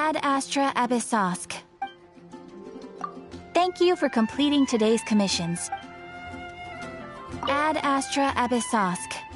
Ad Astra Abyssosk. Thank you for completing today's commissions. Ad Astra Abyssosk.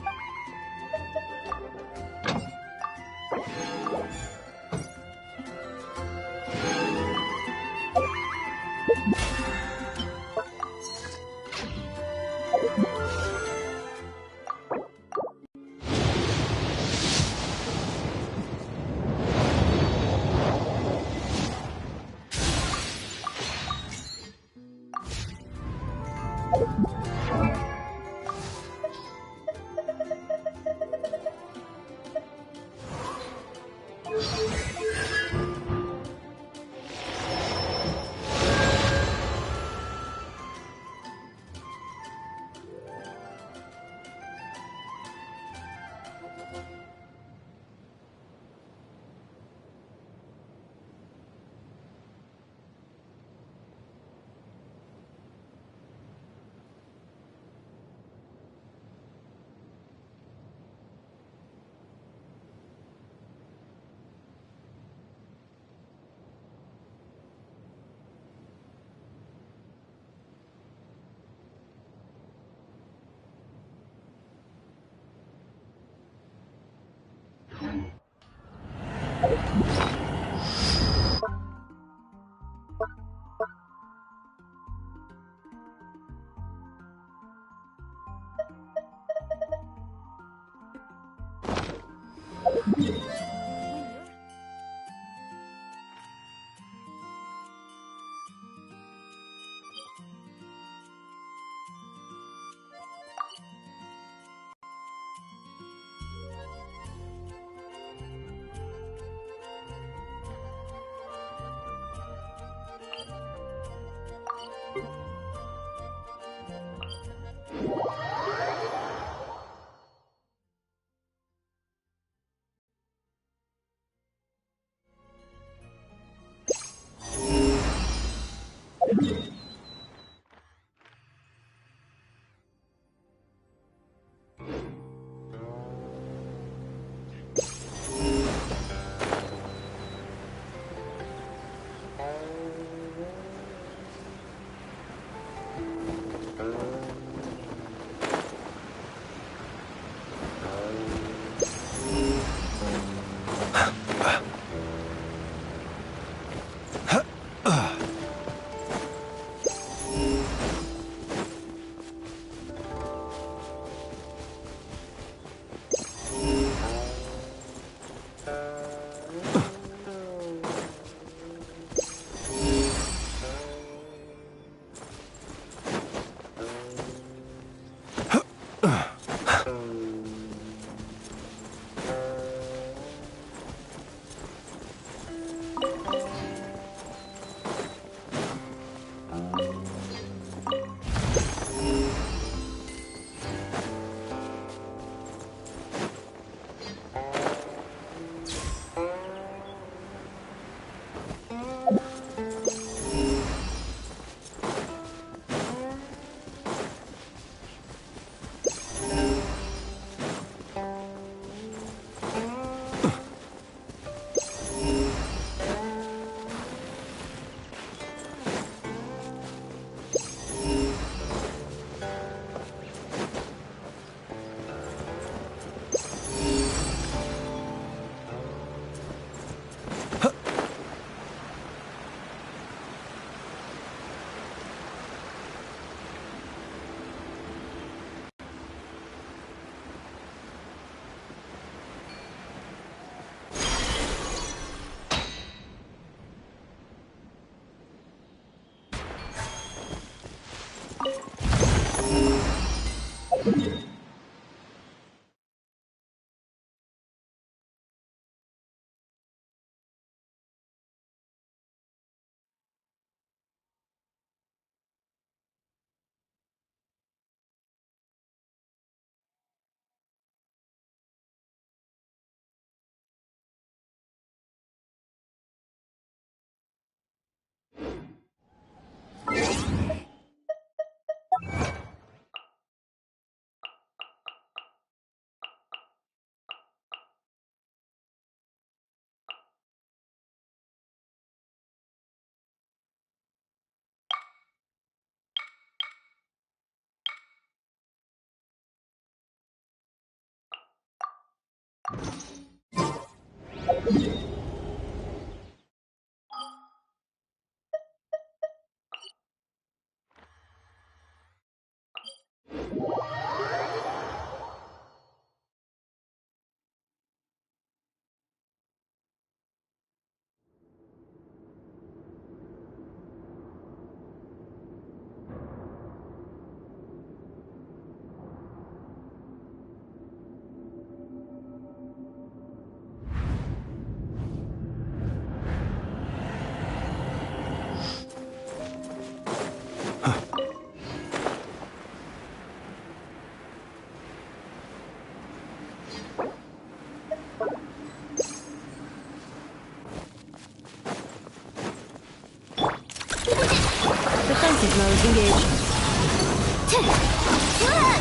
Defensive mode engaged.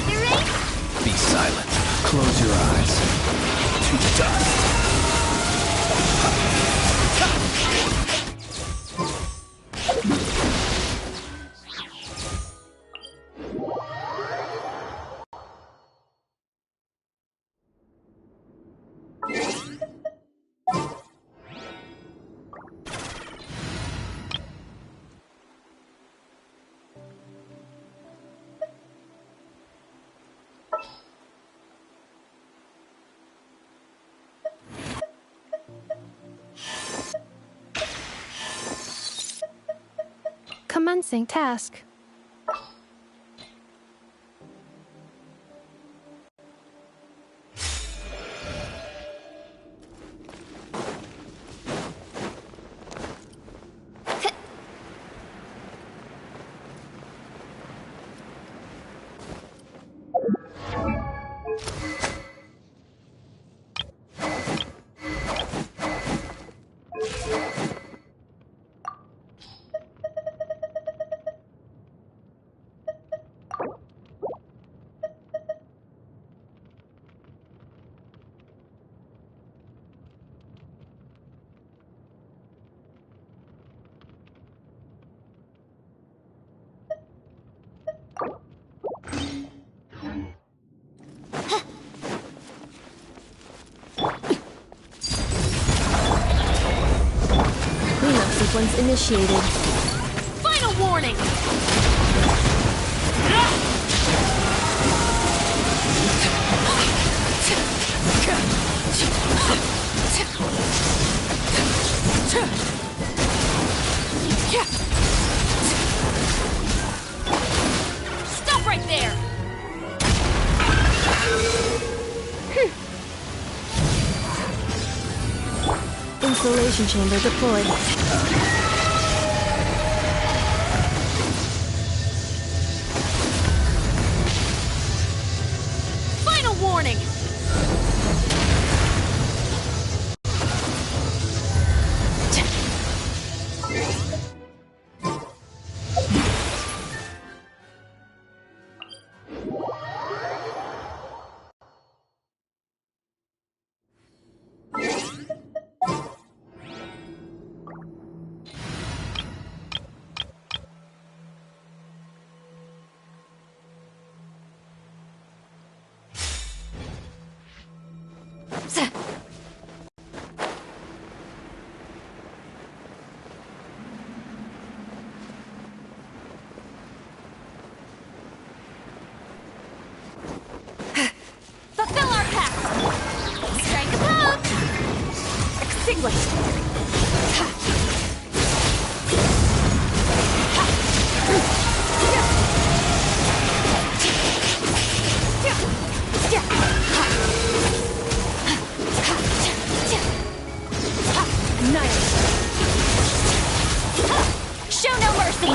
You ready? Be silent. Close your eyes. To dust. Commencing task. Cleanup sequence initiated. Final warning! Stop right there! Installation chamber deployed. Final warning! Fulfill our pact! Strike a pose! Extinguish! Show no mercy!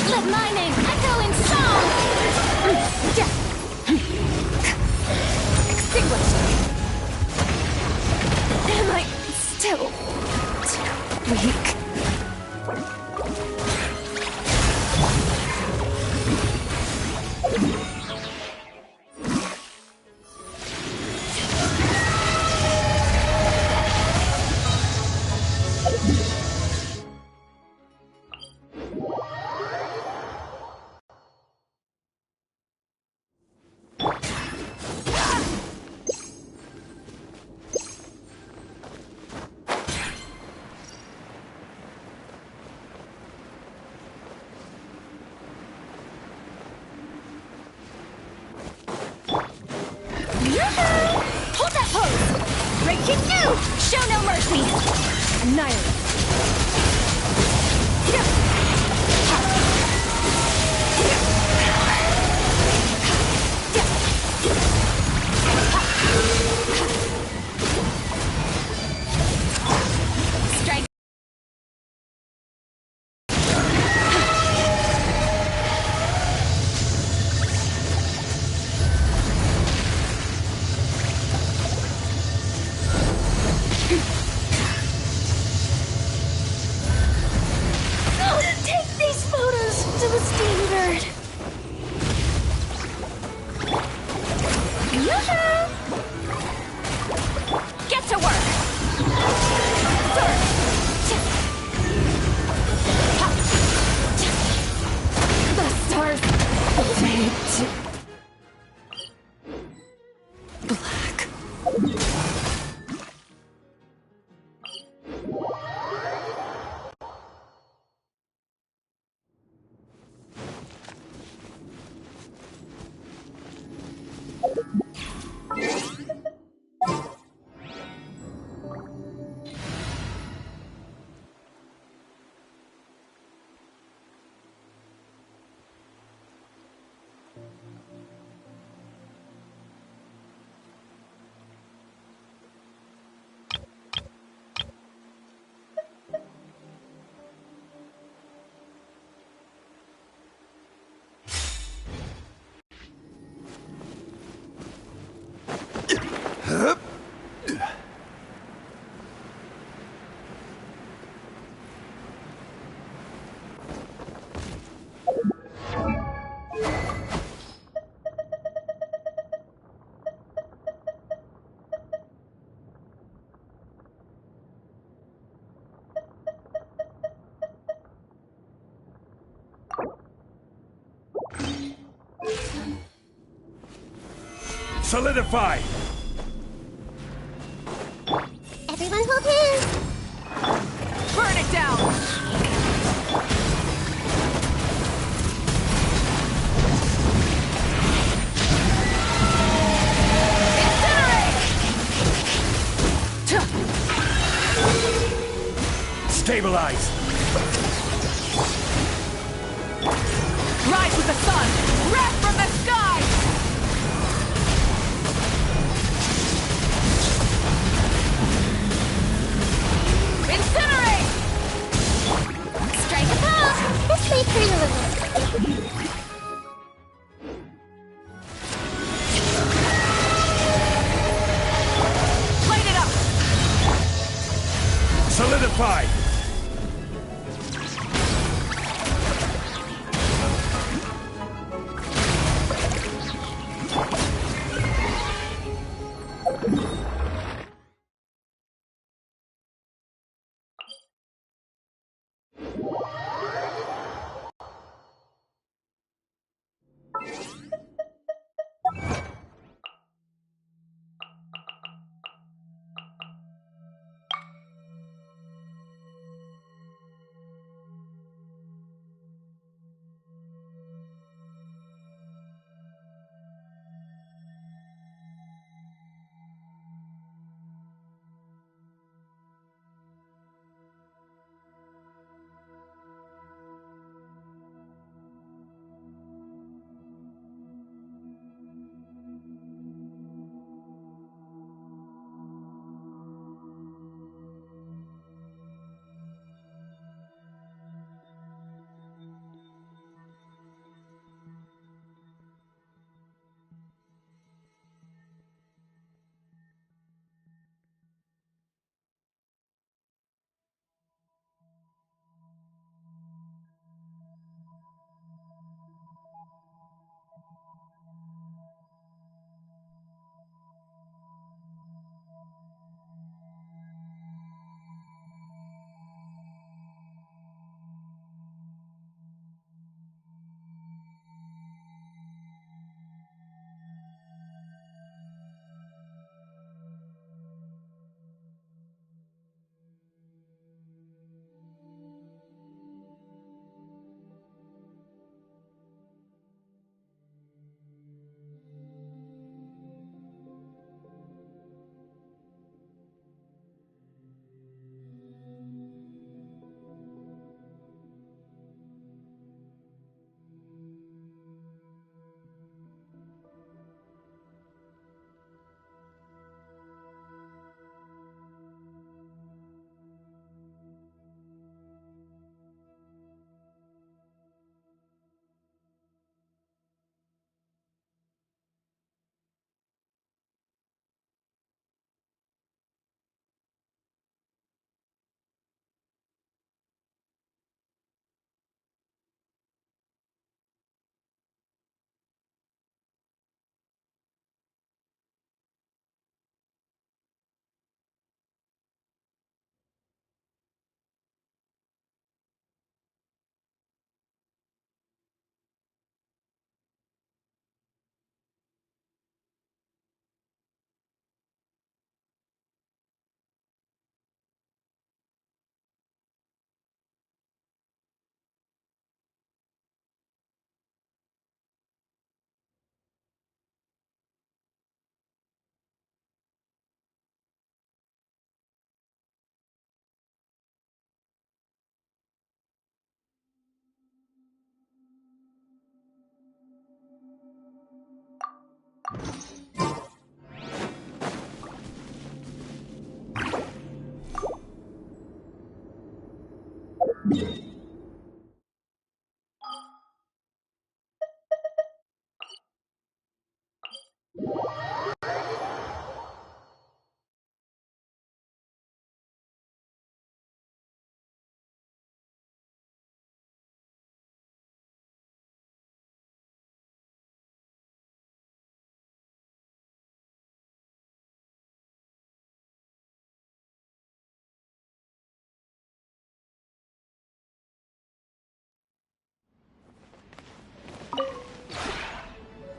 Let my name echo in song! Extinguished! Am I still weak? mercy! Annihilate. Strike. Take these photos to the standard. Yoo-hoo! Get to work! The stars fade to black. Solidify! Everyone hold hands! Burn it down! Stabilize! Rise with the sun! Wrath from the sky! Incinerate! Strike a pose! This may hurt a little. Light it up! Solidify!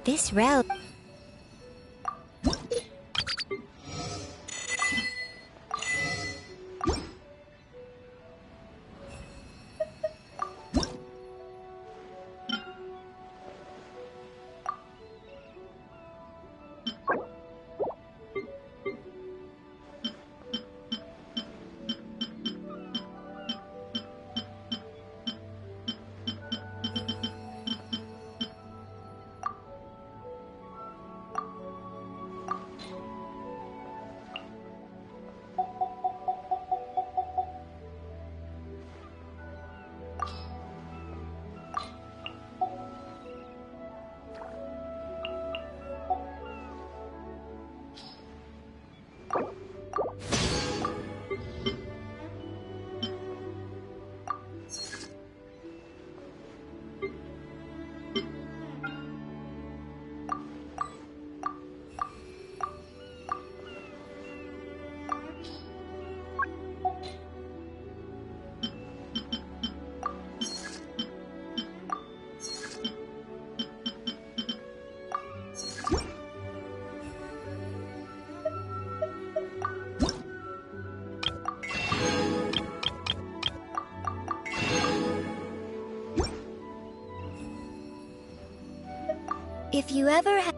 This route. If you ever have...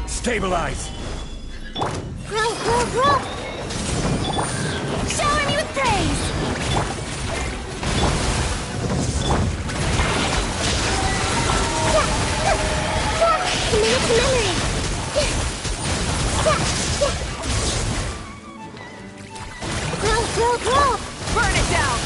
Stabilize! Grow! Shower me with praise! Commit it to memory! Grow! Burn it down!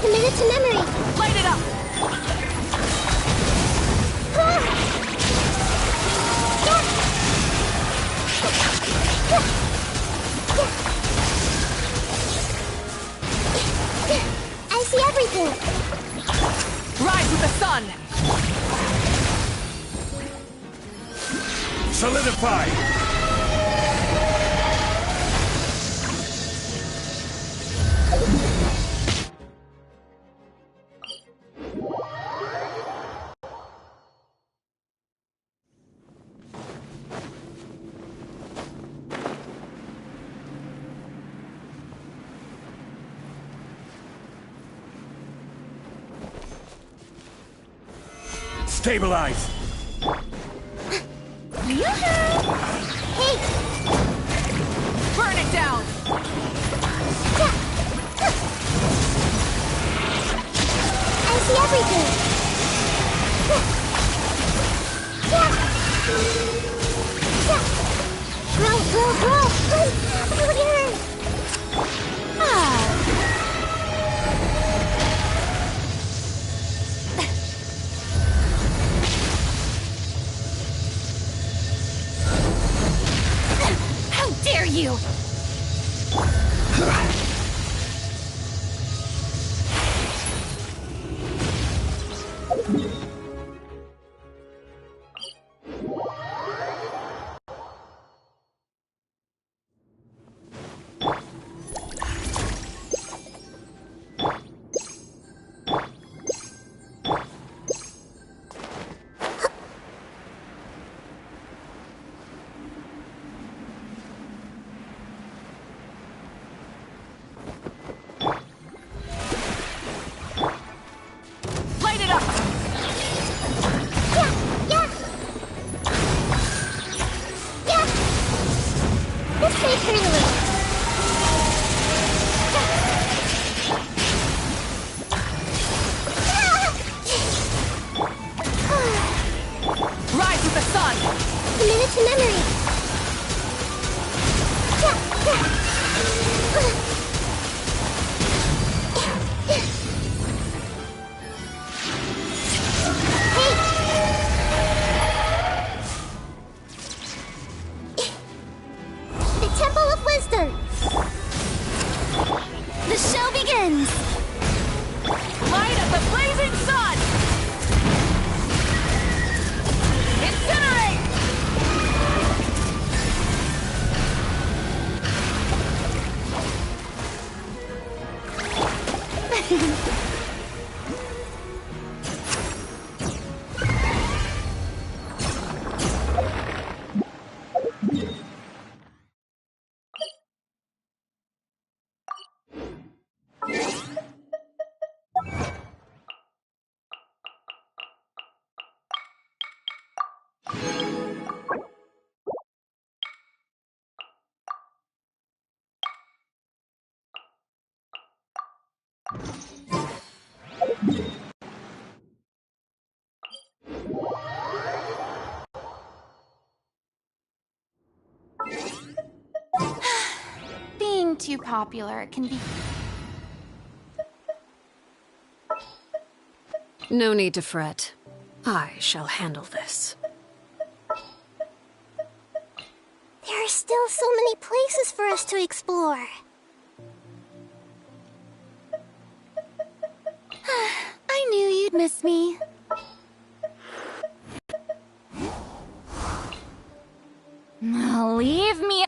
Commit it to memory! Light it up! I see everything! Rise with the sun! Solidify! Stabilize! Hey! Burn it down! I see everything! Grow! Everybody How dare you! Light it up! Yeah! This may hurt a little. Rise with the sun! Commit it to memory. The Temple of Wisdom. The show begins. Light of the blazing sun! Incinerate! Being too popular can be... No need to fret. I shall handle this. There are still so many places for us to explore. I knew you'd miss me. Leave me...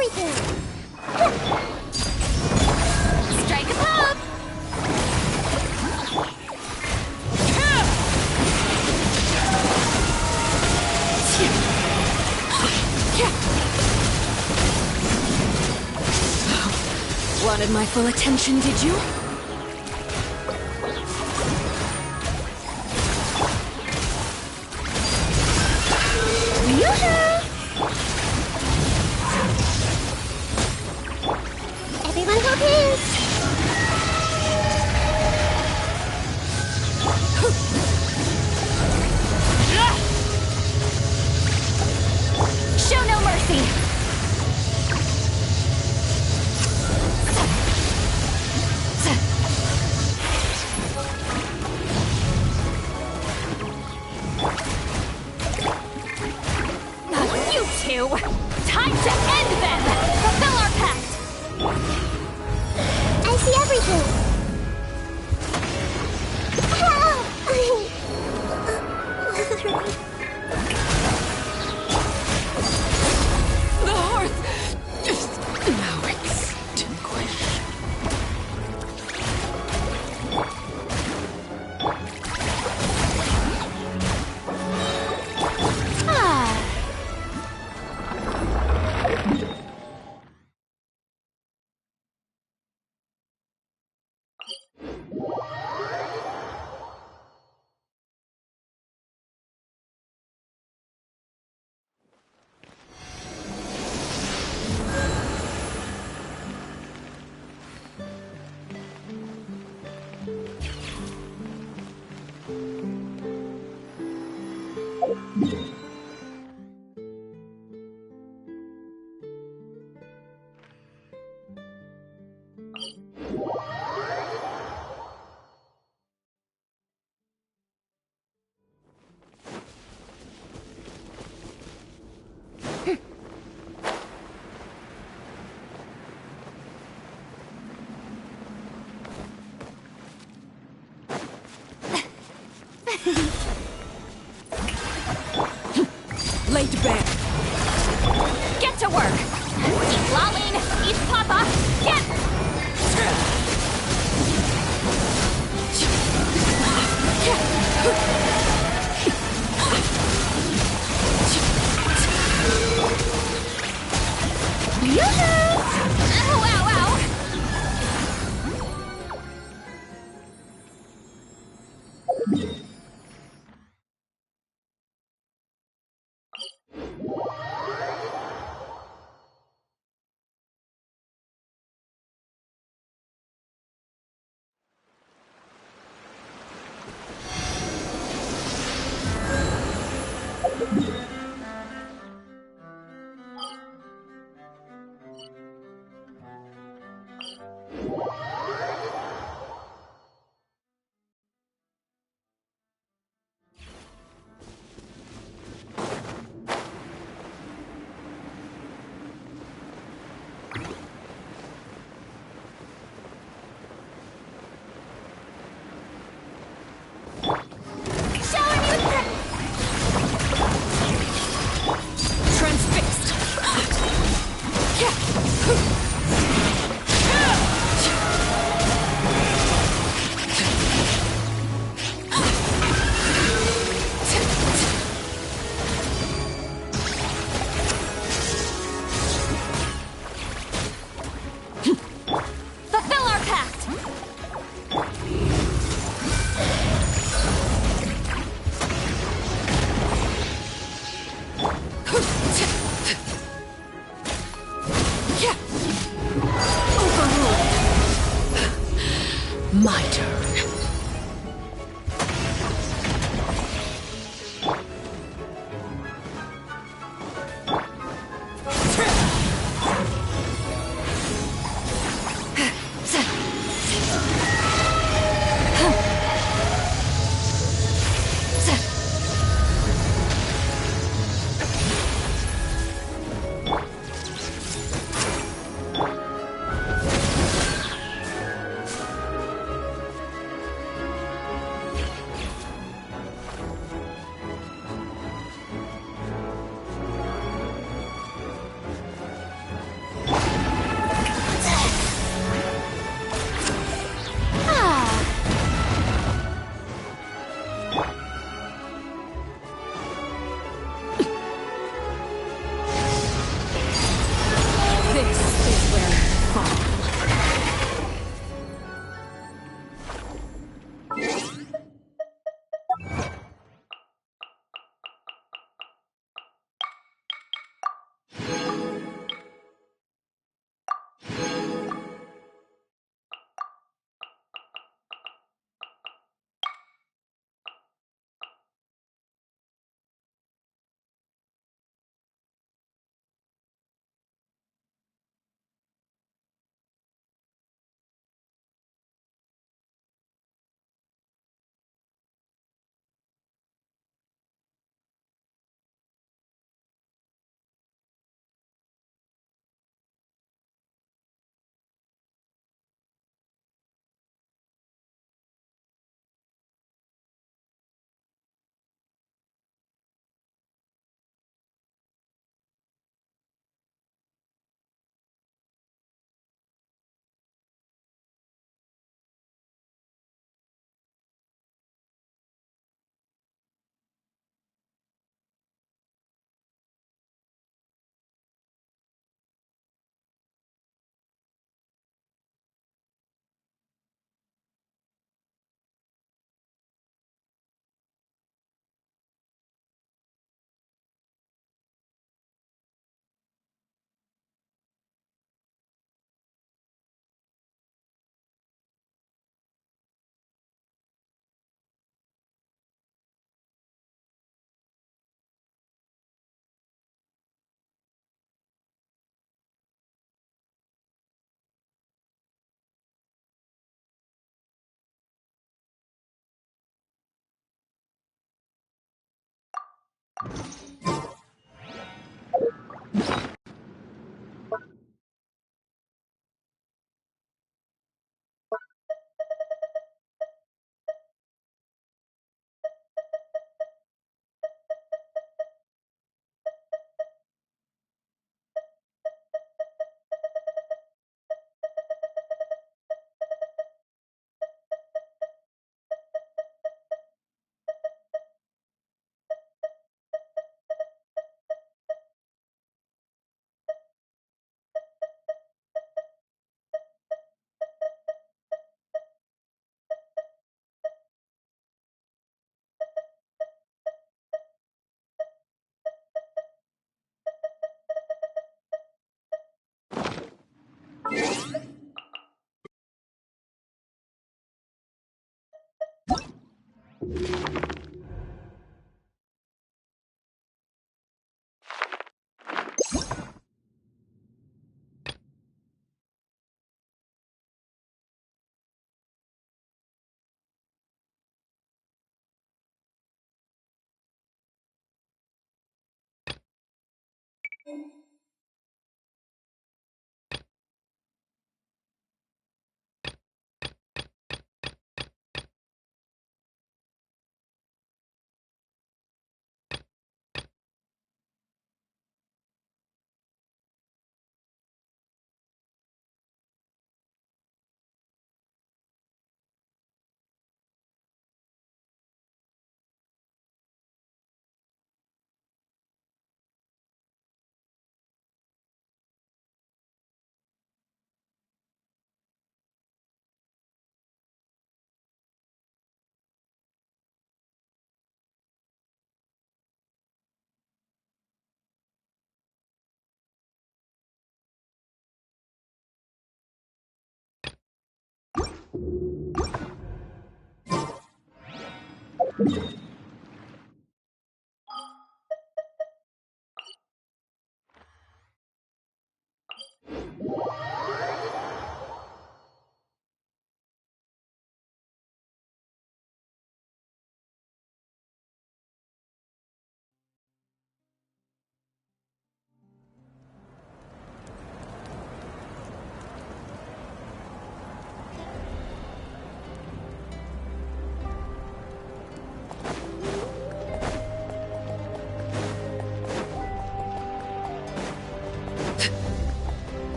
everything! Strike a pose! Wanted my full attention, did you? Everyone hold hands! Show no mercy! You two! Time to end them! Fulfill our pact! I see everything! The hearth just now extinguished. Ah.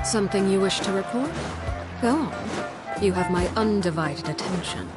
Something you wish to report? Go on. You have my undivided attention.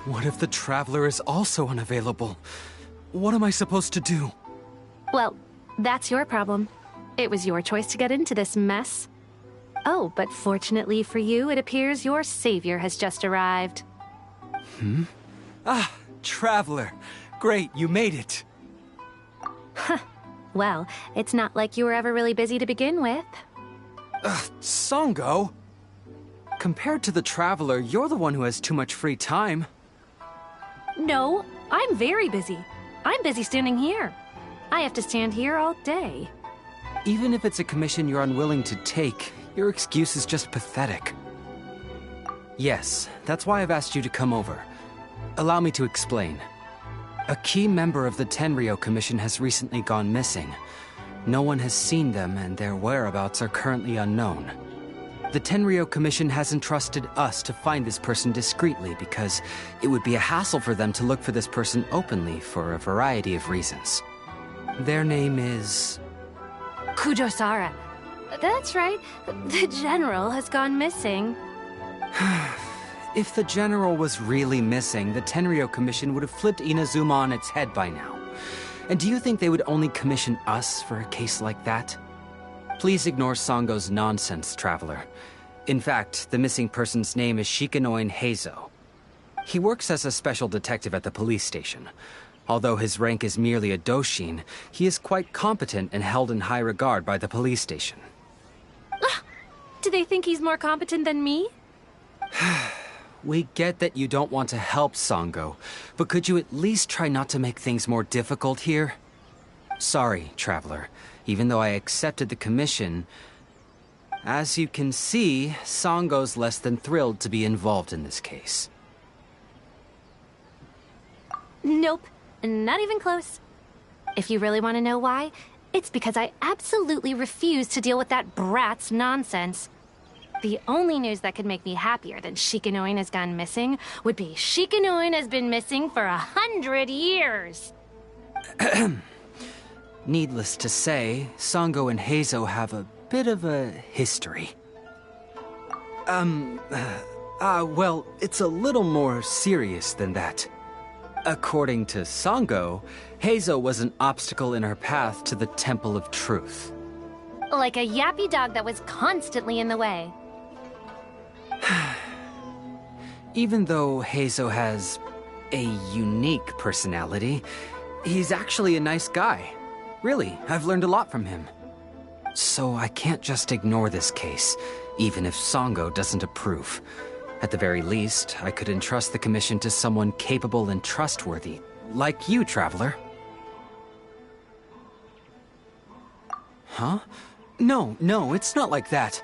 What if the Traveler is also unavailable? What am I supposed to do? Well, that's your problem. It was your choice to get into this mess. Oh, but fortunately for you, it appears your savior has just arrived. Ah, Traveler. Great, you made it. Well, it's not like you were ever really busy to begin with. Sango? Compared to the Traveler, you're the one who has too much free time. No, I'm very busy. I'm busy standing here. I have to stand here all day. Even if it's a commission you're unwilling to take, your excuse is just pathetic. Yes, that's why I've asked you to come over. Allow me to explain. A key member of the Tenryo Commission has recently gone missing. No one has seen them, and their whereabouts are currently unknown. The Tenryo Commission has entrusted us to find this person discreetly because it would be a hassle for them to look for this person openly for a variety of reasons. Their name is... Kujosara. That's right. The General has gone missing. If the General was really missing, the Tenryo Commission would have flipped Inazuma on its head by now. And do you think they would only commission us for a case like that? Please ignore Sango's nonsense, Traveler. In fact, the missing person's name is Shikanoin Heizo. He works as a special detective at the police station. Although his rank is merely a doshin, he is quite competent and held in high regard by the police station. Do they think he's more competent than me? We get that you don't want to help Sango, but could you at least try not to make things more difficult here? Sorry, Traveler. Even though I accepted the commission, as you can see, Sango's less than thrilled to be involved in this case. Nope, not even close. If you really want to know why, it's because I absolutely refuse to deal with that brat's nonsense. The only news that could make me happier than Shikanoin has gone missing would be Shikanoin has been missing for 100 years. Needless to say, Sango and Heizo have a bit of a history. Well, it's a little more serious than that. According to Sango, Heizo was an obstacle in her path to the Temple of Truth. Like a yappy dog that was constantly in the way. Even though Heizo has a unique personality, he's actually a nice guy. Really, I've learned a lot from him. So I can't just ignore this case, even if Sango doesn't approve. At the very least, I could entrust the commission to someone capable and trustworthy, like you, Traveler. Huh? No, it's not like that.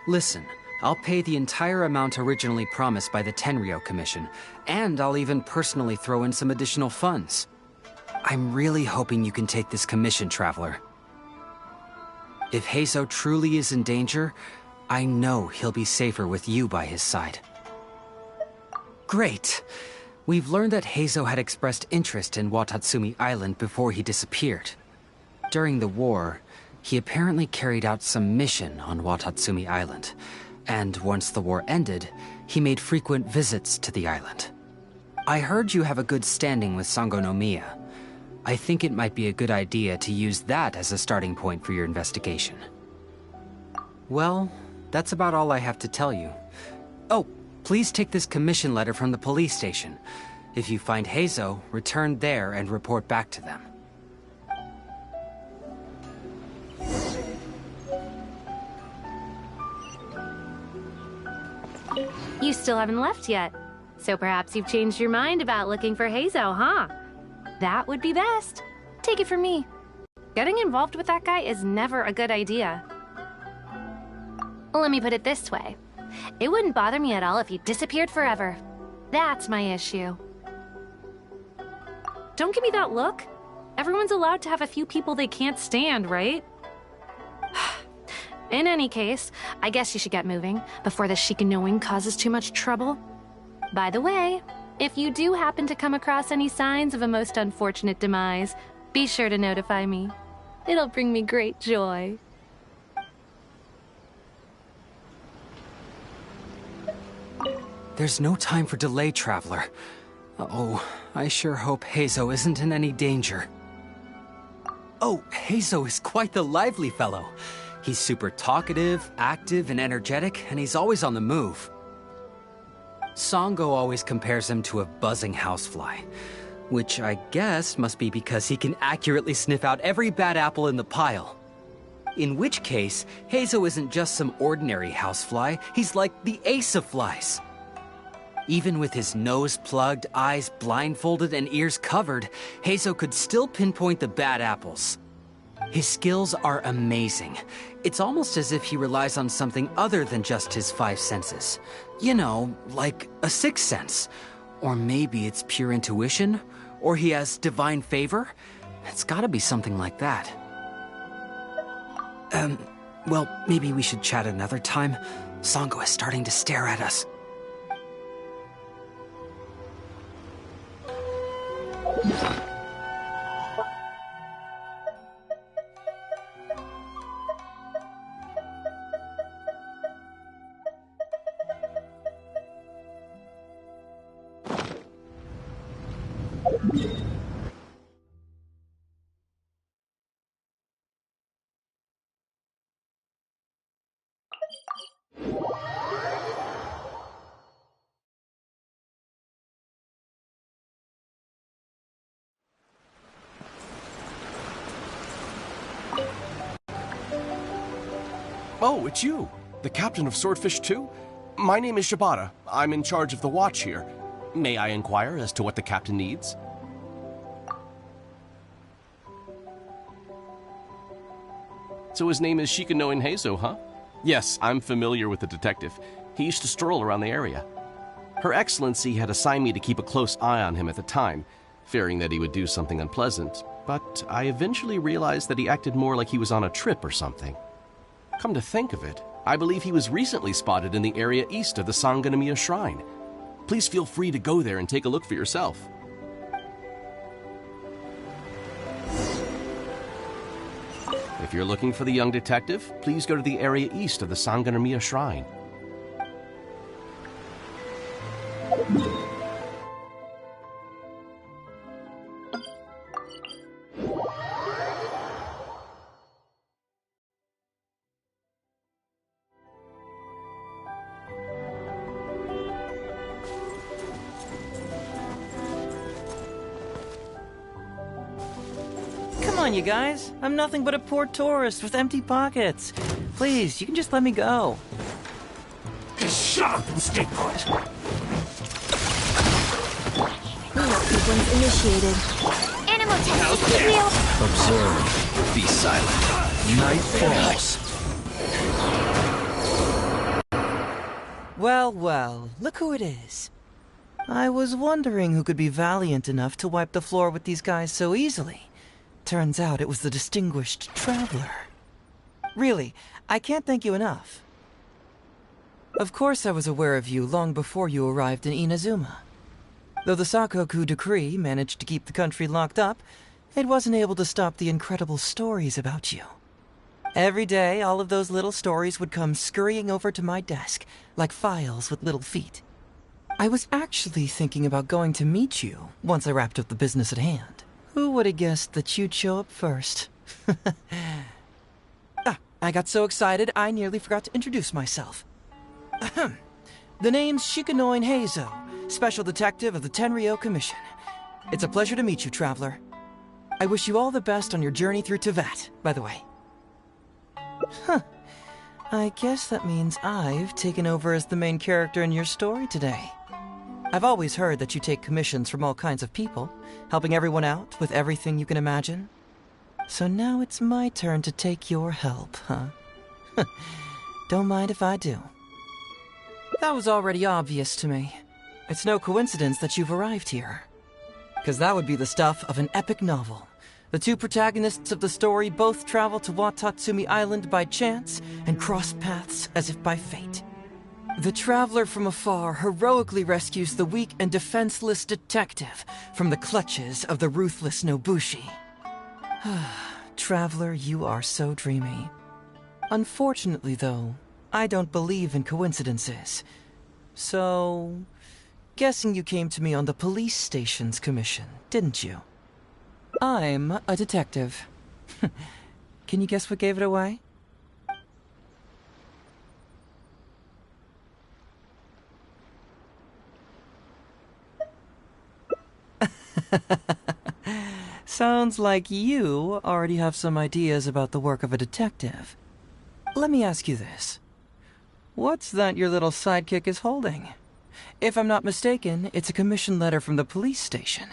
Listen, I'll pay the entire amount originally promised by the Tenryo Commission, and I'll even personally throw in some additional funds. I'm really hoping you can take this commission, Traveler. If Heizo truly is in danger, I know he'll be safer with you by his side. Great! We've learned that Heizo had expressed interest in Watatsumi Island before he disappeared. During the war, he apparently carried out some mission on Watatsumi Island, and once the war ended, he made frequent visits to the island. I heard you have a good standing with Sango no Miya. I think it might be a good idea to use that as a starting point for your investigation. Well, that's about all I have to tell you. Oh, please take this commission letter from the police station. If you find Heizo, return there and report back to them. You still haven't left yet. So perhaps you've changed your mind about looking for Heizo, huh? That would be best. Take it from me. Getting involved with that guy is never a good idea. Let me put it this way. It wouldn't bother me at all if he disappeared forever. That's my issue. Don't give me that look. Everyone's allowed to have a few people they can't stand, right? In any case, I guess you should get moving before the Shikanoin causes too much trouble. By the way, if you do happen to come across any signs of a most unfortunate demise, be sure to notify me. It'll bring me great joy. There's no time for delay, Traveler. Oh, I sure hope Heizo isn't in any danger. Oh, Heizo is quite the lively fellow. He's super talkative, active, and energetic, and he's always on the move. Songo always compares him to a buzzing housefly, which I guess must be because he can accurately sniff out every bad apple in the pile. In which case, Heizo isn't just some ordinary housefly, he's like the ace of flies. Even with his nose plugged, eyes blindfolded, and ears covered, Heizo could still pinpoint the bad apples. His skills are amazing. It's almost as if he relies on something other than just his 5 senses. You know, like a 6th sense. Or maybe it's pure intuition, or he has divine favor. It's gotta be something like that. Well, maybe we should chat another time. Songo is starting to stare at us. Oh, it's you! The captain of Swordfish 2? My name is Shibata. I'm in charge of the watch here. May I inquire as to what the captain needs? So his name is Shikanoin Heizo, huh? Yes, I'm familiar with the detective. He used to stroll around the area. Her Excellency had assigned me to keep a close eye on him at the time, fearing that he would do something unpleasant, but I eventually realized that he acted more like he was on a trip or something. Come to think of it, I believe he was recently spotted in the area east of the Sangonomiya Shrine. Please feel free to go there and take a look for yourself. If you're looking for the young detective, please go to the area east of the Sangonomiya Shrine. Come on, you guys. I'm nothing but a poor tourist with empty pockets. Please, you can just let me go. Just shut up and stay put. Cleanup sequence initiated. Animal test is real. Observe. Be silent. Night falls. Well, well, look who it is. I was wondering who could be valiant enough to wipe the floor with these guys so easily. Turns out it was the distinguished traveler. Really, I can't thank you enough. Of course I was aware of you long before you arrived in Inazuma. Though the Sakoku decree managed to keep the country locked up, it wasn't able to stop the incredible stories about you. Every day, all of those little stories would come scurrying over to my desk, like files with little feet. I was actually thinking about going to meet you once I wrapped up the business at hand. Who would have guessed that you'd show up first? I got so excited I nearly forgot to introduce myself. The name's Shikanoin Heizo, Special Detective of the Tenryou Commission. It's a pleasure to meet you, traveler. I wish you all the best on your journey through Teyvat, by the way. I guess that means I've taken over as the main character in your story today. I've always heard that you take commissions from all kinds of people, helping everyone out with everything you can imagine. So now it's my turn to take your help, huh? Don't mind if I do. That was already obvious to me. It's no coincidence that you've arrived here. Because that would be the stuff of an epic novel. The two protagonists of the story both travel to Watatsumi Island by chance and cross paths as if by fate. The traveler from afar heroically rescues the weak and defenseless detective from the clutches of the ruthless Nobushi. Traveler, you are so dreamy. Unfortunately, though, I don't believe in coincidences. So, Guessing you came to me on the police station's commission, didn't you? I'm a detective. Can you guess what gave it away? Sounds like you already have some ideas about the work of a detective. Let me ask you this. What's that your little sidekick is holding? If I'm not mistaken, it's a commission letter from the police station.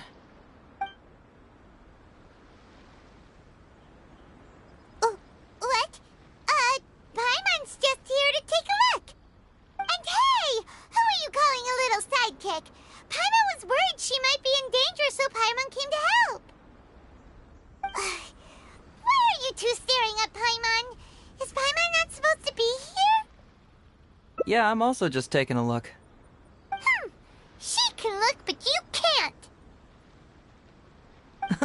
What? Paimon's just here to take a look. And hey, who are you calling a little sidekick? Paimon was worried she might be in danger, so Paimon came to help. Why are you two staring at Paimon? Is Paimon not supposed to be here? Yeah, I'm also just taking a look. She can look, but you can't.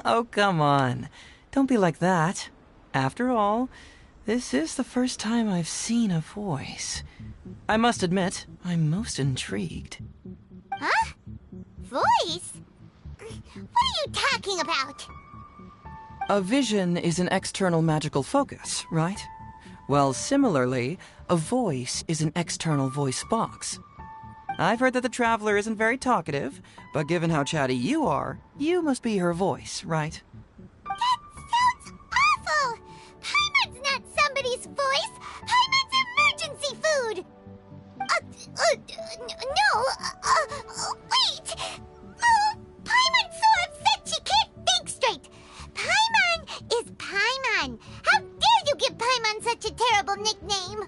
Oh, come on. Don't be like that. After all, this is the first time I've seen a voice. I must admit, I'm most intrigued. Huh? Voice? What are you talking about? A vision is an external magical focus, right? Well, similarly, a voice is an external voice box. I've heard that the Traveler isn't very talkative, but given how chatty you are, you must be her voice, right? That sounds awful! Paimon's not somebody's voice! Paimon's emergency food! Wait! Oh, Paimon's so upset she can't think straight! Paimon is Paimon! How dare you give Paimon such a terrible nickname?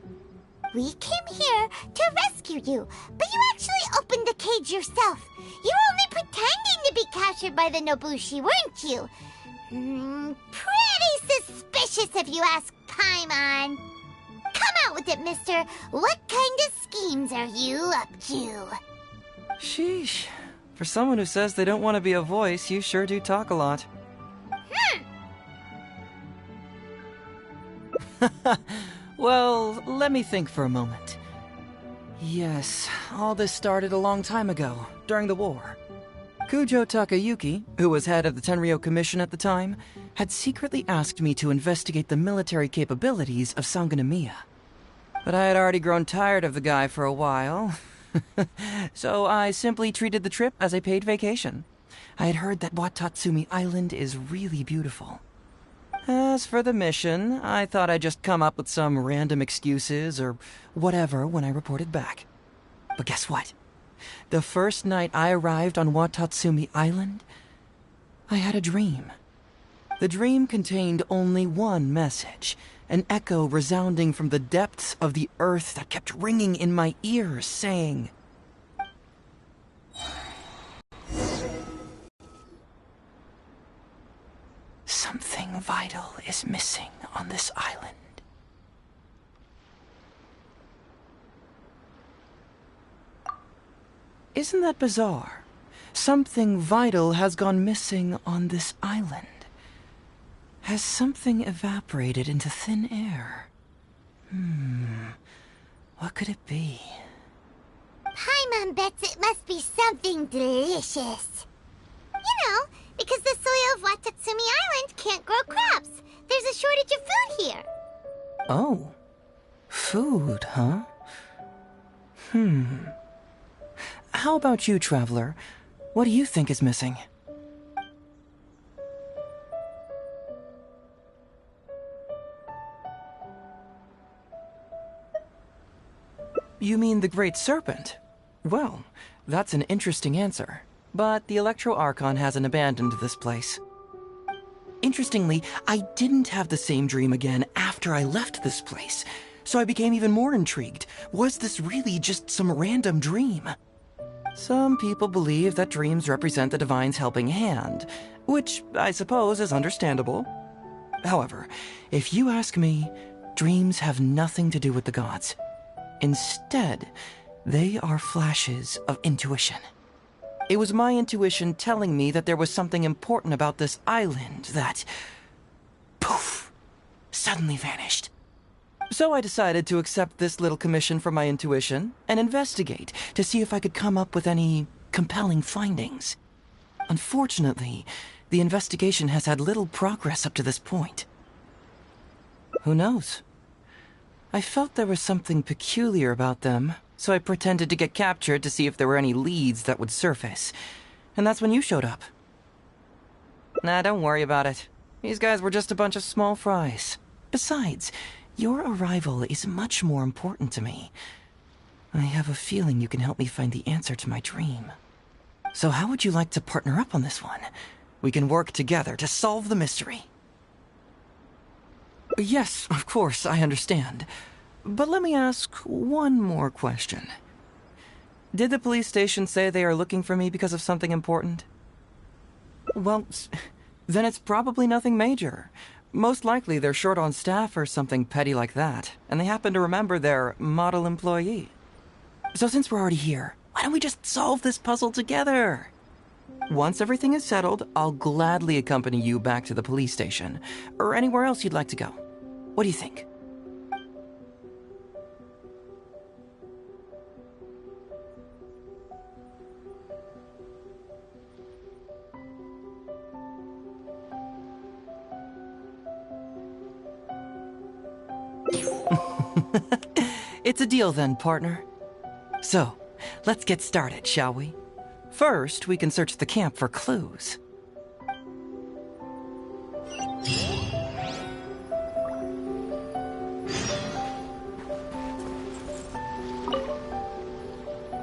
We came here to rescue you, but you actually opened the cage yourself. You were only pretending to be captured by the Nobushi, weren't you? Pretty suspicious if you ask Paimon. Come out with it, mister. What kind of schemes are you up to? Sheesh. For someone who says they don't want to be a voice, you sure do talk a lot. Well, let me think for a moment. Yes, all this started a long time ago, during the war. Kujo Takayuki, who was head of the Tenryo Commission at the time, had secretly asked me to investigate the military capabilities of Sangonomiya. But I had already grown tired of the guy for a while, so I simply treated the trip as a paid vacation. I had heard that Watatsumi Island is really beautiful. As for the mission, I thought I'd just come up with some random excuses or whatever when I reported back. But guess what? The first night I arrived on Watatsumi Island, I had a dream. The dream contained only one message, an echo resounding from the depths of the earth that kept ringing in my ears, saying, "Something vital is missing on this island." Isn't that bizarre? Something vital has gone missing on this island. Has something evaporated into thin air? What could it be? Paimon bets it must be something delicious. You know, because the soil of Watatsumi Island can't grow crops. There's a shortage of food here. Oh. Food, huh? How about you, Traveler? What do you think is missing? You mean the Great Serpent? Well, that's an interesting answer. But the Electro Archon hasn't abandoned this place. Interestingly, I didn't have the same dream again after I left this place, so I became even more intrigued. Was this really just some random dream? Some people believe that dreams represent the Divine's helping hand, which I suppose is understandable. However, if you ask me, dreams have nothing to do with the gods. Instead, they are flashes of intuition. It was my intuition telling me that there was something important about this island that, poof, suddenly vanished. So I decided to accept this little commission from my intuition and investigate to see if I could come up with any compelling findings. Unfortunately, the investigation has had little progress up to this point. Who knows? I felt there was something peculiar about them, so I pretended to get captured to see if there were any leads that would surface. And that's when you showed up. Nah, don't worry about it. These guys were just a bunch of small fries. Besides, your arrival is much more important to me. I have a feeling you can help me find the answer to my dream. So how would you like to partner up on this one? We can work together to solve the mystery. Yes, of course, I understand. But let me ask one more question. Did the police station say they are looking for me because of something important? Well, then it's probably nothing major. Most likely they're short on staff or something petty like that, and they happen to remember their model employee. So since we're already here, why don't we just solve this puzzle together? Once everything is settled, I'll gladly accompany you back to the police station, or anywhere else you'd like to go. What do you think? It's a deal then, partner. So, let's get started, shall we? First, we can search the camp for clues.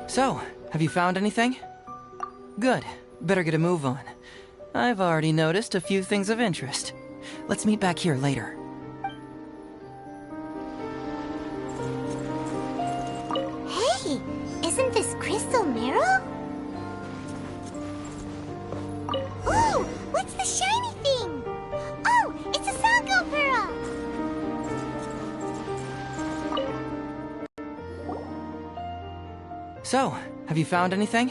So, have you found anything? Good. Better get a move on. I've already noticed a few things of interest. Let's meet back here later. Hey, isn't this crystal marrow? Ooh, what's the shiny thing? Oh, it's a Sango pearl! So, have you found anything?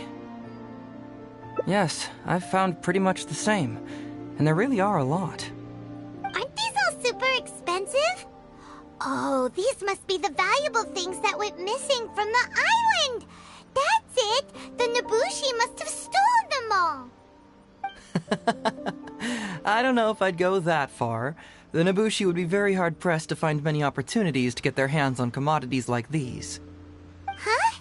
Yes, I've found pretty much the same. And there really are a lot. Aren't these all super expensive? Oh, these must be the valuable things that went missing from the island! That's it! The Nobushi must have stolen them all! I don't know if I'd go that far. The Nobushi would be very hard-pressed to find many opportunities to get their hands on commodities like these. Huh?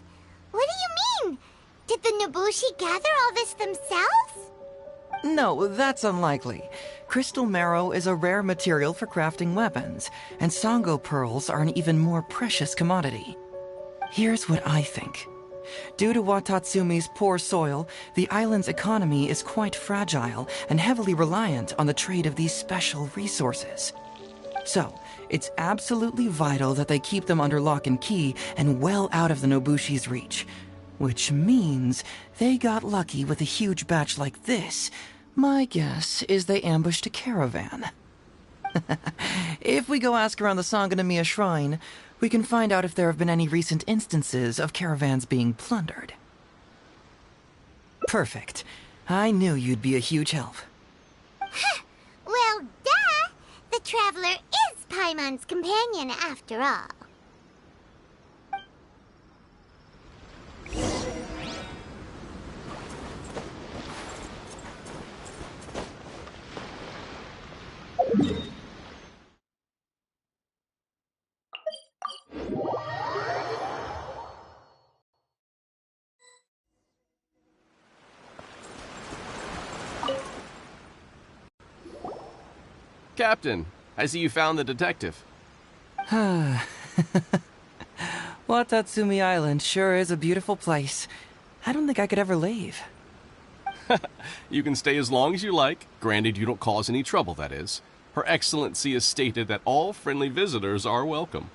What do you mean? Did the Nobushi gather all this themselves? No, that's unlikely. Crystal marrow is a rare material for crafting weapons, and Sango pearls are an even more precious commodity. Here's what I think. Due to Watatsumi's poor soil, the island's economy is quite fragile and heavily reliant on the trade of these special resources. So, it's absolutely vital that they keep them under lock and key and well out of the Nobushi's reach. Which means they got lucky with a huge batch like this. My guess is they ambushed a caravan. If we go ask around the Sangonomiya Shrine, we can find out if there have been any recent instances of caravans being plundered. Perfect. I knew you'd be a huge help. Well, duh! The Traveler is Paimon's companion after all. Captain, I see you found the detective. Watatsumi Island sure is a beautiful place. I don't think I could ever leave. You can stay as long as you like, granted you don't cause any trouble, that is. Her Excellency has stated that all friendly visitors are welcome.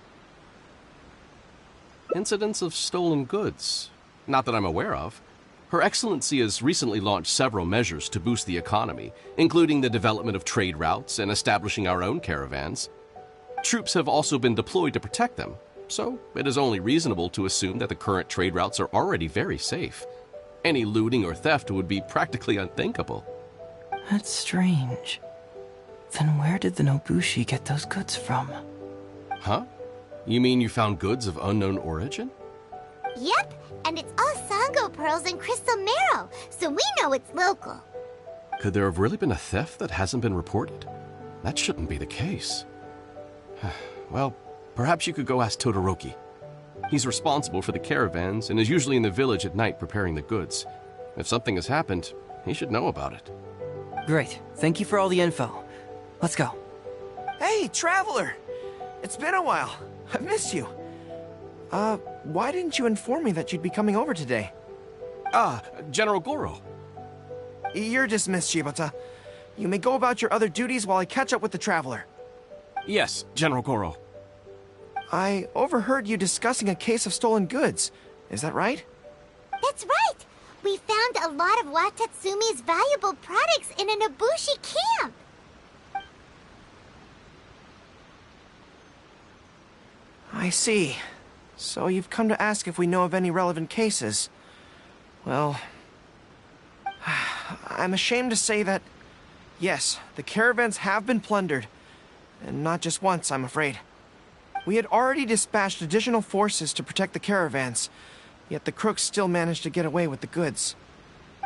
Incidents of stolen goods? Not that I'm aware of. Her Excellency has recently launched several measures to boost the economy, including the development of trade routes and establishing our own caravans. Troops have also been deployed to protect them, so it is only reasonable to assume that the current trade routes are already very safe. Any looting or theft would be practically unthinkable. That's strange. Then where did the Nobushi get those goods from? Huh? You mean you found goods of unknown origin? Yep, and it's all Sango pearls and crystal marrow, so we know it's local. Could there have really been a theft that hasn't been reported? That shouldn't be the case. Well, perhaps you could go ask Todoroki. He's responsible for the caravans and is usually in the village at night preparing the goods. If something has happened, he should know about it. Great. Thank you for all the info. Let's go. Hey, Traveler! It's been a while. I've missed you. Why didn't you inform me that you'd be coming over today? Ah, General Goro. You're dismissed, Shibata. You may go about your other duties while I catch up with the Traveler. Yes, General Goro. I overheard you discussing a case of stolen goods. Is that right? That's right! We found a lot of Watatsumi's valuable products in an Ibushi camp. I see. So you've come to ask if we know of any relevant cases. Well, I'm ashamed to say that, yes, the caravans have been plundered. And not just once, I'm afraid. We had already dispatched additional forces to protect the caravans, yet the crooks still managed to get away with the goods.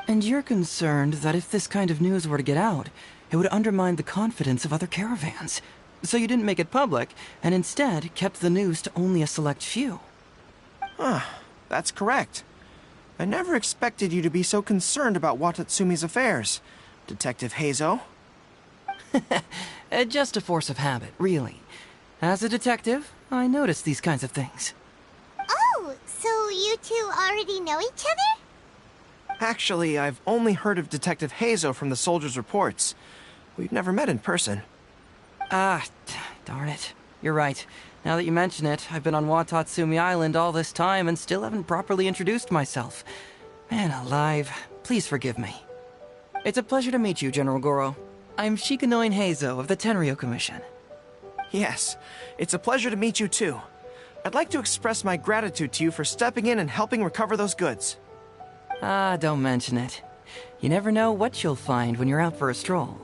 And you're concerned that if this kind of news were to get out, it would undermine the confidence of other caravans. So you didn't make it public, and instead kept the news to only a select few. That's correct. I never expected you to be so concerned about Watatsumi's affairs, Detective Heizo. Just a force of habit, really. As a detective, I notice these kinds of things. Oh, so you two already know each other? Actually, I've only heard of Detective Heizo from the soldiers' reports. We've never met in person. Darn it. You're right. Now that you mention it, I've been on Watatsumi Island all this time and still haven't properly introduced myself. Man alive, please forgive me. It's a pleasure to meet you, General Goro. I'm Shikanoin Heizo of the Tenryo Commission. Yes, it's a pleasure to meet you too. I'd like to express my gratitude to you for stepping in and helping recover those goods. Don't mention it. You never know what you'll find when you're out for a stroll.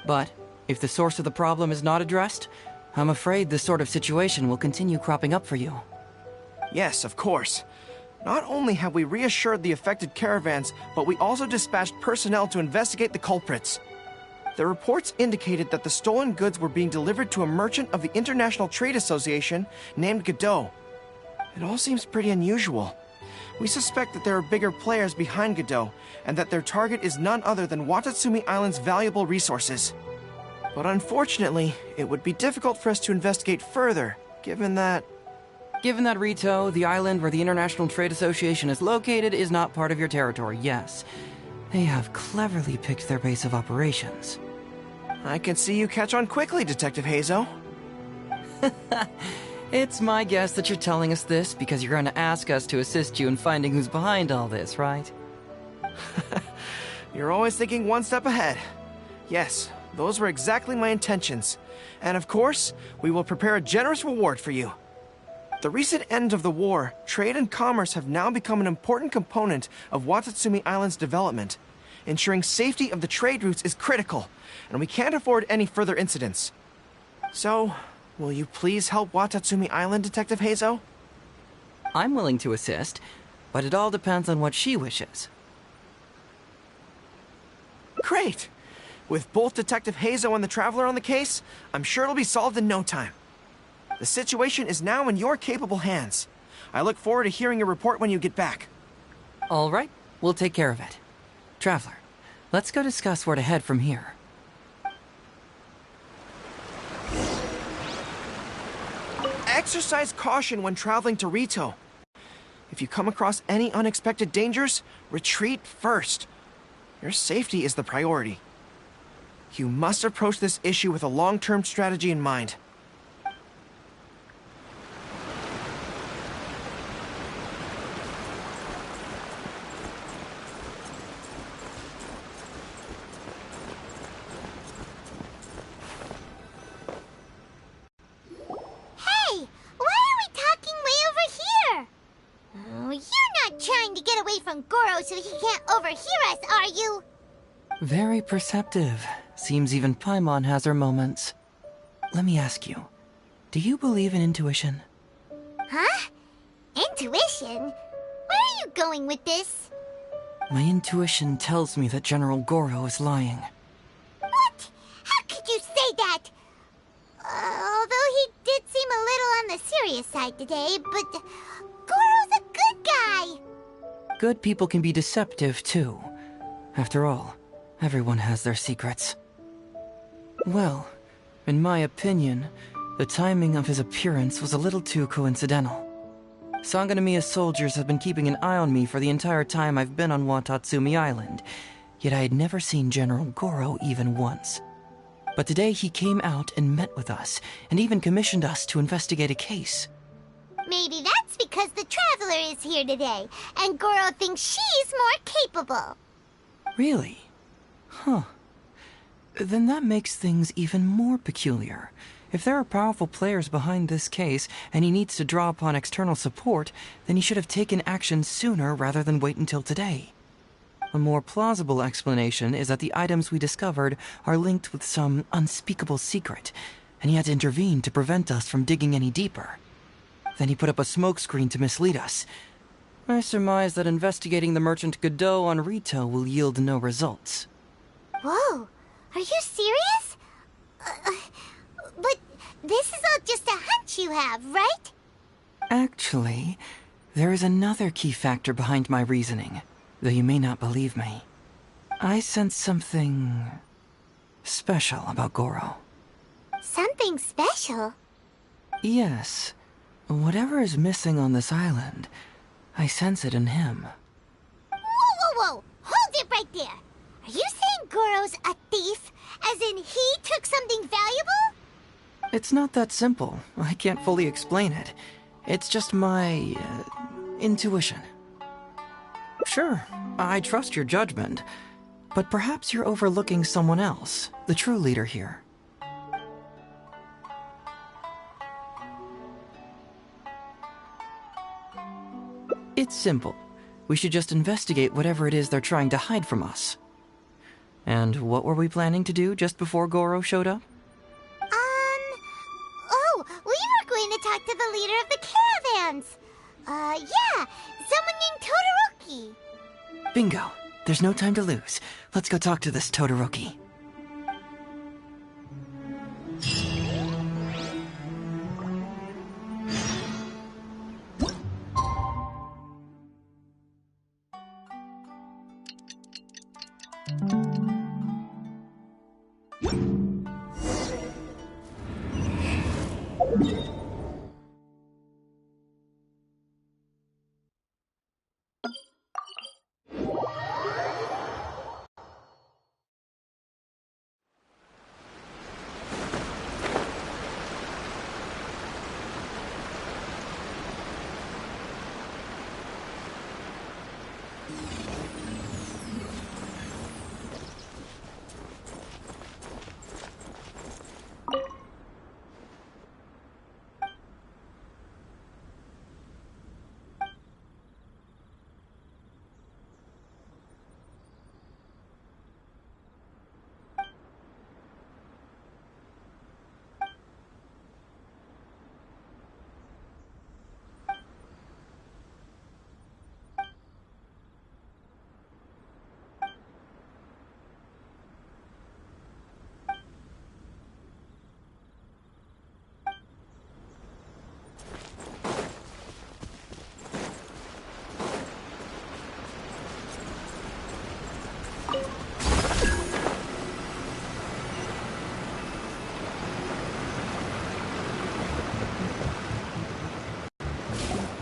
But if the source of the problem is not addressed, I'm afraid this sort of situation will continue cropping up for you. Yes, of course. Not only have we reassured the affected caravans, but we also dispatched personnel to investigate the culprits. The reports indicated that the stolen goods were being delivered to a merchant of the International Trade Association named Godot. It all seems pretty unusual. We suspect that there are bigger players behind Godot, and that their target is none other than Watatsumi Island's valuable resources. But unfortunately, it would be difficult for us to investigate further, given that... Given that Rito, the island where the International Trade Association is located, is not part of your territory, yes. They have cleverly picked their base of operations. I can see you catch on quickly, Detective Heizo. It's my guess that you're telling us this because you're going to ask us to assist you in finding who's behind all this, right? You're always thinking one step ahead. Yes, those were exactly my intentions. And of course, we will prepare a generous reward for you. The recent end of the war, trade and commerce have now become an important component of Watatsumi Island's development. Ensuring safety of the trade routes is critical, and we can't afford any further incidents. So, will you please help Watatsumi Island, Detective Heizo? I'm willing to assist, but it all depends on what she wishes. Great! With both Detective Heizo and the Traveler on the case, I'm sure it'll be solved in no time. The situation is now in your capable hands. I look forward to hearing your report when you get back. All right, we'll take care of it. Traveler, let's go discuss where to head from here. Exercise caution when traveling to Rito. If you come across any unexpected dangers, retreat first. Your safety is the priority. You must approach this issue with a long-term strategy in mind. Hey, why are we talking way over here? Oh, you're not trying to get away from Goro so he can't overhear us, are you? Very perceptive. Seems even Paimon has her moments. Let me ask you, do you believe in intuition? Huh? Intuition? Where are you going with this? My intuition tells me that General Goro is lying. What? How could you say that? Although he did seem a little on the serious side today, but Goro's a good guy. Good people can be deceptive, too. After all, everyone has their secrets. Well, in my opinion, the timing of his appearance was a little too coincidental. Sangonomiya's soldiers have been keeping an eye on me for the entire time I've been on Watatsumi Island, yet I had never seen General Goro even once. But today he came out and met with us, and even commissioned us to investigate a case. Maybe that's because the Traveler is here today, and Goro thinks she's more capable. Really? Huh. Then that makes things even more peculiar. If there are powerful players behind this case, and he needs to draw upon external support, then he should have taken action sooner rather than wait until today. A more plausible explanation is that the items we discovered are linked with some unspeakable secret, and he had to intervene to prevent us from digging any deeper. Then he put up a smokescreen to mislead us. I surmise that investigating the merchant Godot on Rito will yield no results. Whoa, are you serious? But this is all just a hunch you have, right? Actually, there is another key factor behind my reasoning, though you may not believe me. I sense something special about Goro. Something special? Yes. Whatever is missing on this island, I sense it in him. Whoa! Hold it right there! Are you saying Goro's a thief? As in he took something valuable? It's not that simple. I can't fully explain it. It's just my intuition. Sure, I trust your judgment, but perhaps you're overlooking someone else, the true leader here. It's simple. We should just investigate whatever it is they're trying to hide from us. And what were we planning to do just before Goro showed up? Oh, we were going to talk to the leader of the caravans. Yeah, someone named Todoroki. Bingo. There's no time to lose. Let's go talk to this Todoroki.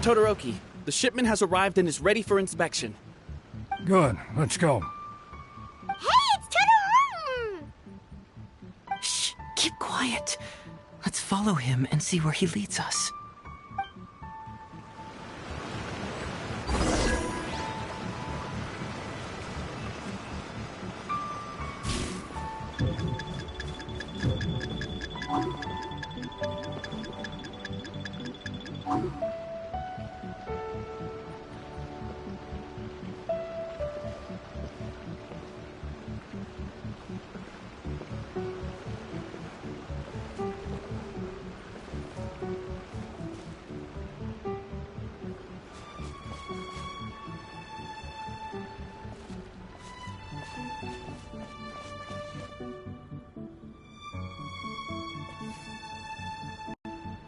Todoroki, the shipment has arrived and is ready for inspection. Good, let's go. Hey, it's Todoroki! Shh, keep quiet. Let's follow him and see where he leads us.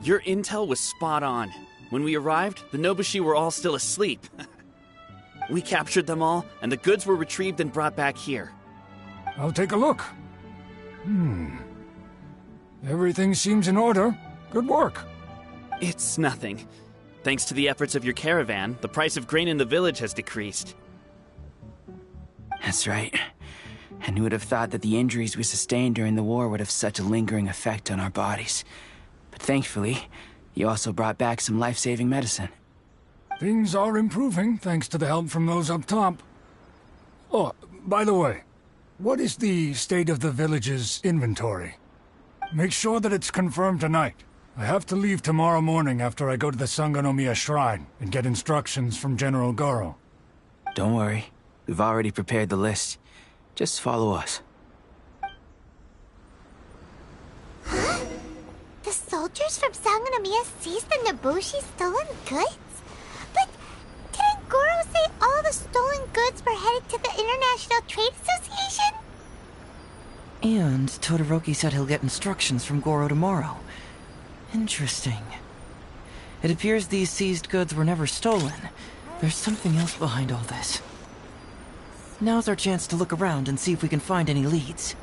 Your intel was spot on. When we arrived, the Nobushi were all still asleep. We captured them all, and the goods were retrieved and brought back here. I'll take a look. Everything seems in order. Good work. It's nothing. Thanks to the efforts of your caravan, the price of grain in the village has decreased. That's right. And who would have thought that the injuries we sustained during the war would have such a lingering effect on our bodies? But thankfully, you also brought back some life-saving medicine. Things are improving, thanks to the help from those up top. Oh, by the way, what is the state of the village's inventory? Make sure that it's confirmed tonight. I have to leave tomorrow morning after I go to the Sangonomiya Shrine and get instructions from General Goro. Don't worry. We've already prepared the list. Just follow us. Huh? The soldiers from Sangonomiya seized the Nobushi's stolen goods? But didn't Goro say all the stolen goods were headed to the International Trade Association? And Todoroki said he'll get instructions from Goro tomorrow. Interesting. It appears these seized goods were never stolen. There's something else behind all this. Now's our chance to look around and see if we can find any leads.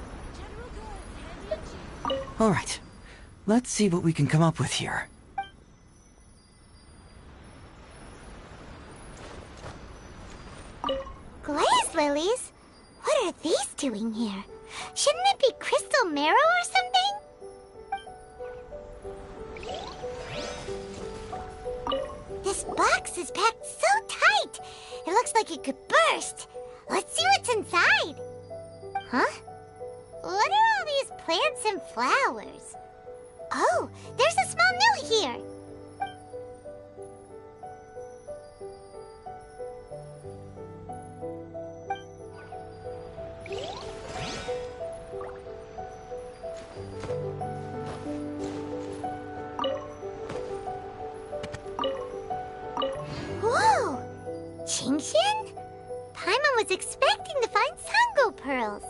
Alright, let's see what we can come up with here. Glaze lilies? What are these doing here? Shouldn't it be crystal marrow or something? This box is packed so tight! It looks like it could burst! Let's see what's inside! Huh? What are all these plants and flowers? Oh, there's a small note here! Whoa! Qingxian? Paimon was expecting to find Sango pearls.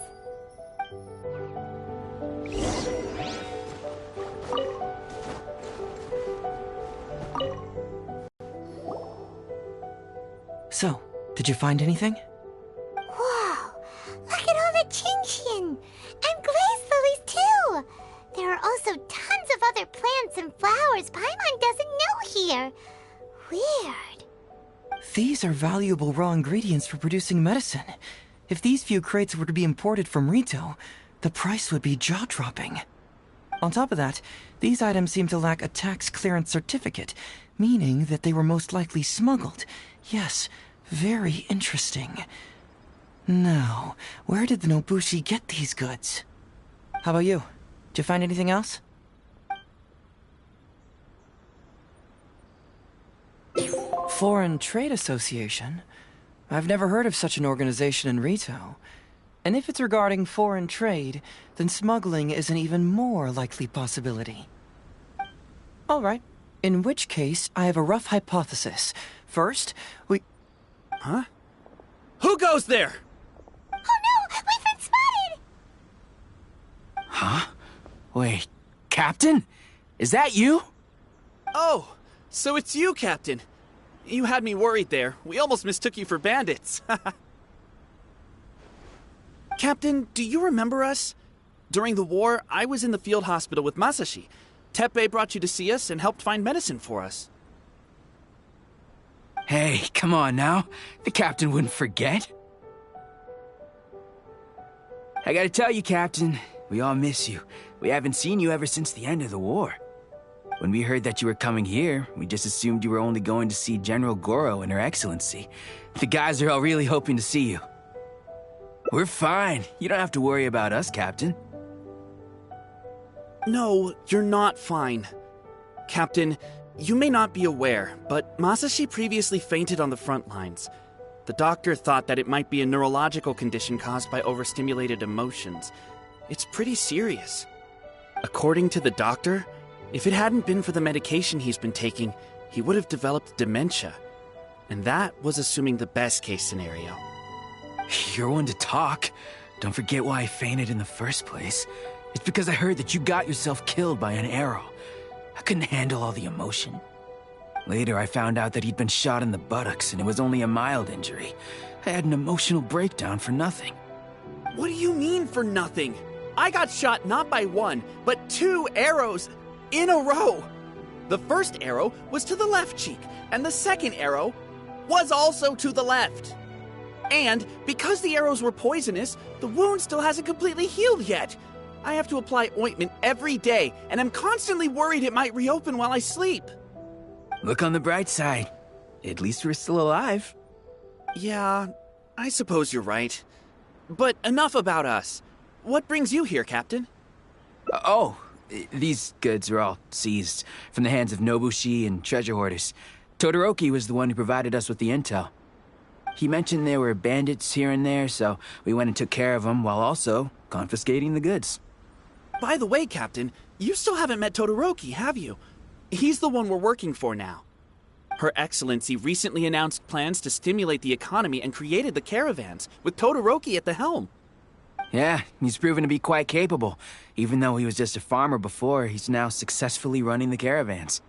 So, did you find anything? Whoa! Look at all the Qingxian! And glaze lilies, too! There are also tons of other plants and flowers Paimon doesn't know here. Weird. These are valuable raw ingredients for producing medicine. If these few crates were to be imported from Rito, the price would be jaw-dropping. On top of that, these items seem to lack a tax clearance certificate, meaning that they were most likely smuggled. Yes, very interesting. Now, where did the Nobushi get these goods? How about you? Did you find anything else? Foreign Trade Association? I've never heard of such an organization in Rito. And if it's regarding foreign trade, then smuggling is an even more likely possibility. All right. In which case, I have a rough hypothesis. First, we... Huh? Who goes there? Oh no! We've been spotted! Huh? Wait, Captain? Is that you? Oh, so it's you, Captain. You had me worried there. We almost mistook you for bandits. Captain, do you remember us? During the war, I was in the field hospital with Masashi. Teppei brought you to see us and helped find medicine for us. Hey, come on now. The Captain wouldn't forget. I gotta tell you, Captain, we all miss you. We haven't seen you ever since the end of the war. When we heard that you were coming here, we just assumed you were only going to see General Goro and Her Excellency. The guys are all really hoping to see you. We're fine. You don't have to worry about us, Captain. No, you're not fine. Captain, you may not be aware, but Masashi previously fainted on the front lines. The doctor thought that it might be a neurological condition caused by overstimulated emotions. It's pretty serious. According to the doctor, if it hadn't been for the medication he's been taking, he would have developed dementia. And that was assuming the best case scenario. You're one to talk. Don't forget why I fainted in the first place. It's because I heard that you got yourself killed by an arrow. I couldn't handle all the emotion. Later, I found out that he'd been shot in the buttocks and it was only a mild injury. I had an emotional breakdown for nothing. What do you mean for nothing? I got shot not by one, but 2 arrows in a row. The first arrow was to the left cheek, and the second arrow was also to the left. And because the arrows were poisonous, the wound still hasn't completely healed yet. I have to apply ointment every day, and I'm constantly worried it might reopen while I sleep. Look on the bright side. At least we're still alive. Yeah, I suppose you're right. But enough about us. What brings you here, Captain? These goods were all seized from the hands of Nobushi and treasure hoarders. Todoroki was the one who provided us with the intel. He mentioned there were bandits here and there, so we went and took care of them while also confiscating the goods. By the way, Captain, you still haven't met Todoroki, have you? He's the one we're working for now. Her Excellency recently announced plans to stimulate the economy and created the caravans, with Todoroki at the helm. Yeah, he's proven to be quite capable. Even though he was just a farmer before, he's now successfully running the caravans.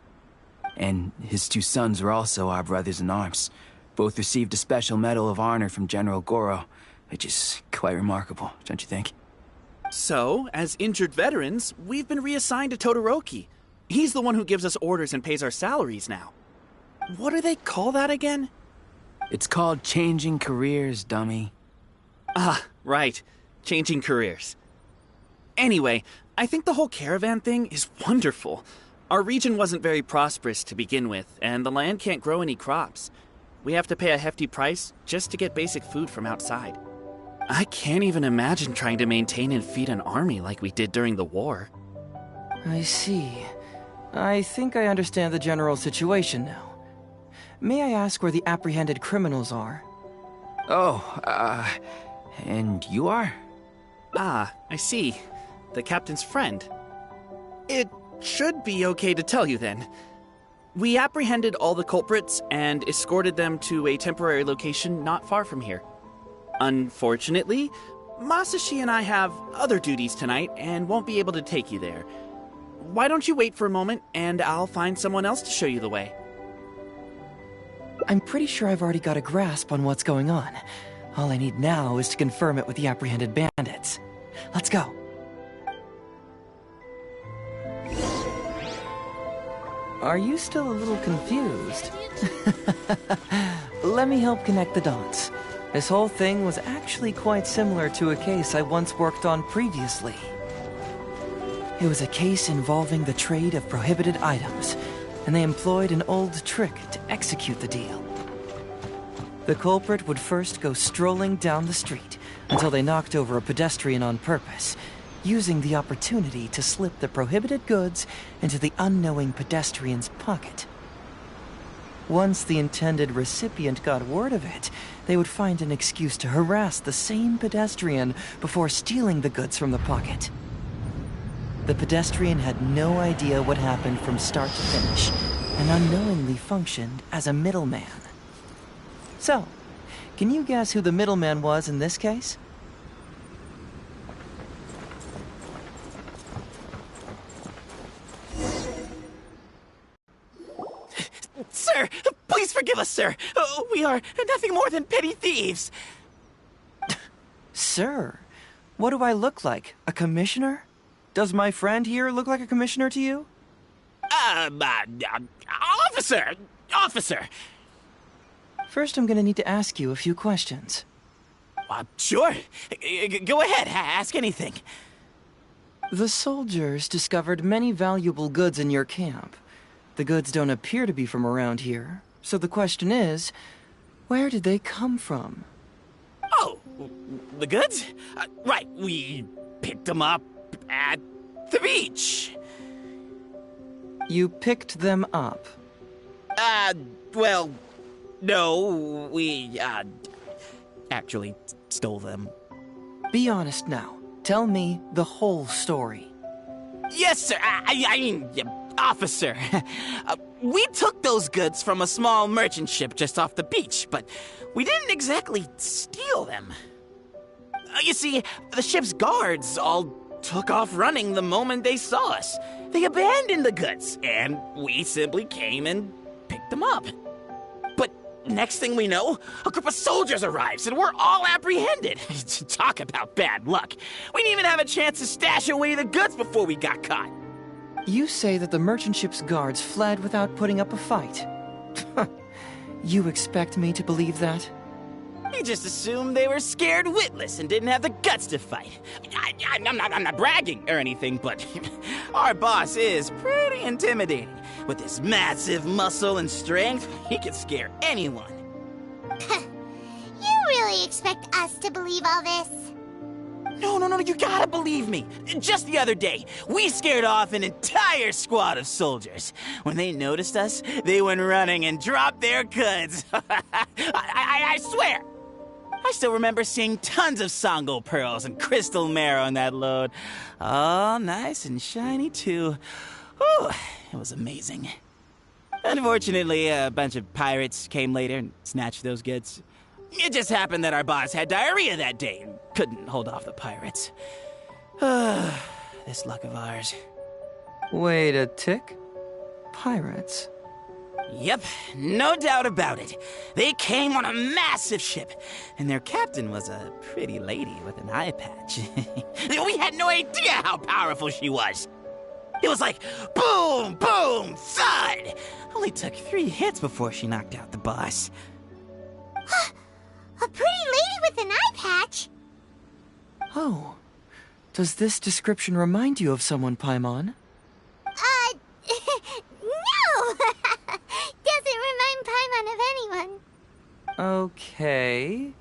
And his 2 sons were also our brothers in arms. Both received a special medal of honor from General Goro, which is quite remarkable, don't you think? So, as injured veterans, we've been reassigned to Todoroki. He's the one who gives us orders and pays our salaries now. What do they call that again? It's called changing careers, dummy. Ah, right. Changing careers. Anyway, I think the whole caravan thing is wonderful. Our region wasn't very prosperous to begin with, and the land can't grow any crops. We have to pay a hefty price just to get basic food from outside. I can't even imagine trying to maintain and feed an army like we did during the war. I see. I think I understand the general situation now. May I ask where the apprehended criminals are? And you are? Ah, I see. The captain's friend. It should be okay to tell you then. We apprehended all the culprits and escorted them to a temporary location not far from here. Unfortunately, Masashi and I have other duties tonight and won't be able to take you there. Why don't you wait for a moment and I'll find someone else to show you the way. I'm pretty sure I've already got a grasp on what's going on. All I need now is to confirm it with the apprehended bandits. Let's go. Are you still a little confused? Let me help connect the dots. This whole thing was actually quite similar to a case I once worked on previously. It was a case involving the trade of prohibited items, and they employed an old trick to execute the deal. The culprit would first go strolling down the street until they knocked over a pedestrian on purpose, using the opportunity to slip the prohibited goods into the unknowing pedestrian's pocket. Once the intended recipient got word of it, they would find an excuse to harass the same pedestrian before stealing the goods from the pocket. The pedestrian had no idea what happened from start to finish, and unknowingly functioned as a middleman. So, can you guess who the middleman was in this case? Sir, please forgive us, sir. We are nothing more than petty thieves. Sir, what do I look like? A commissioner? Does my friend here look like a commissioner to you? Officer! First, I'm gonna need to ask you a few questions. Sure. Go ahead, ask anything. The soldiers discovered many valuable goods in your camp. The goods don't appear to be from around here, so the question is, where did they come from? Oh, the goods? Right, we picked them up at the beach. You picked them up? Well, no, we, actually stole them. Be honest now. Tell me the whole story. Yes, sir. I mean, officer. We took those goods from a small merchant ship just off the beach, but we didn't exactly steal them. You see, the ship's guards all took off running the moment they saw us. They abandoned the goods, and we simply came and picked them up. But next thing we know, a group of soldiers arrives, and we're all apprehended. Talk about bad luck. We didn't even have a chance to stash away the goods before we got caught. You say that the merchant ship's guards fled without putting up a fight. You expect me to believe that? You just assumed they were scared witless and didn't have the guts to fight. I'm not bragging or anything, but our boss is pretty intimidating. With his massive muscle and strength, he could scare anyone. You really expect us to believe all this? No, you gotta believe me. Just the other day, we scared off an entire squad of soldiers. When they noticed us, they went running and dropped their goods. I swear. I still remember seeing tons of Songo pearls and crystal marrow on that load. All nice and shiny, too. Whew, it was amazing. Unfortunately, a bunch of pirates came later and snatched those goods. It just happened that our boss had diarrhea that day and couldn't hold off the pirates. This luck of ours. Wait a tick. Pirates? Yep, no doubt about it. They came on a massive ship, and their captain was a pretty lady with an eye patch. We had no idea how powerful she was. It was like boom, boom, thud. Only took 3 hits before she knocked out the boss. A pretty lady with an eye patch? Oh. Does this description remind you of someone, Paimon? No! Doesn't remind Paimon of anyone. Okay.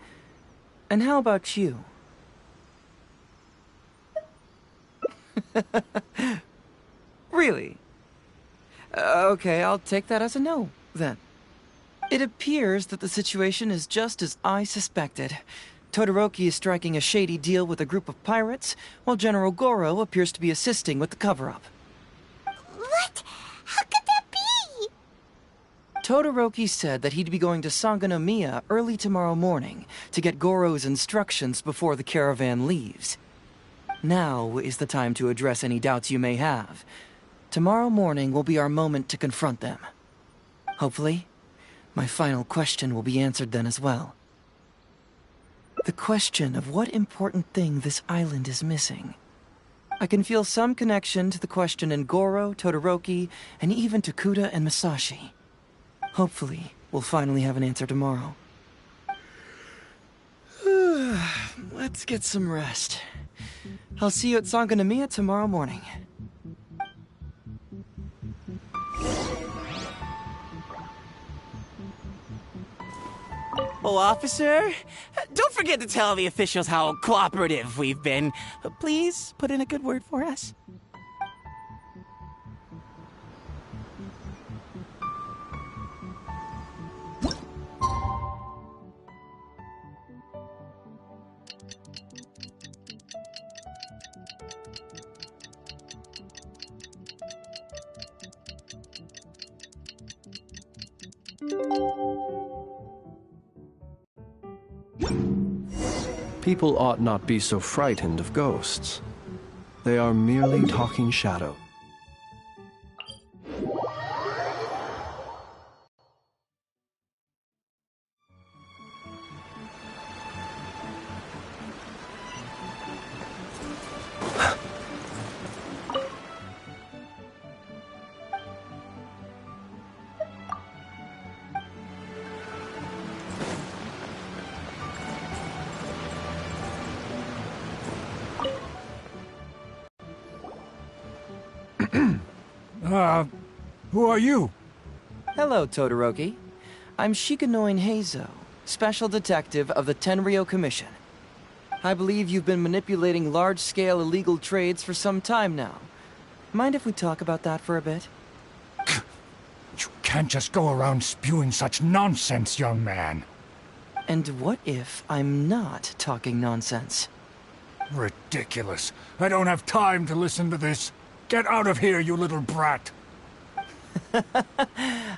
And how about you? Really? Okay, I'll take that as a no, then. It appears that the situation is just as I suspected. Todoroki is striking a shady deal with a group of pirates, while General Goro appears to be assisting with the cover-up. What? How could that be? Todoroki said that he'd be going to Sangonomiya early tomorrow morning to get Goro's instructions before the caravan leaves. Now is the time to address any doubts you may have. Tomorrow morning will be our moment to confront them. Hopefully, my final question will be answered then as well. The question of what important thing this island is missing. I can feel some connection to the question in Goro, Todoroki, and even to Kuda and Masashi. Hopefully, we'll finally have an answer tomorrow. Let's get some rest. I'll see you at Sangonomiya tomorrow morning. Oh, officer, don't forget to tell the officials how cooperative we've been. Please put in a good word for us. People ought not be so frightened of ghosts. They are merely talking shadow. Who are you? Hello, Todoroki. I'm Shikanoin Heizo, Special Detective of the Tenryou Commission. I believe you've been manipulating large-scale illegal trades for some time now. Mind if we talk about that for a bit? You can't just go around spewing such nonsense, young man. And what if I'm not talking nonsense? Ridiculous. I don't have time to listen to this. Get out of here, you little brat.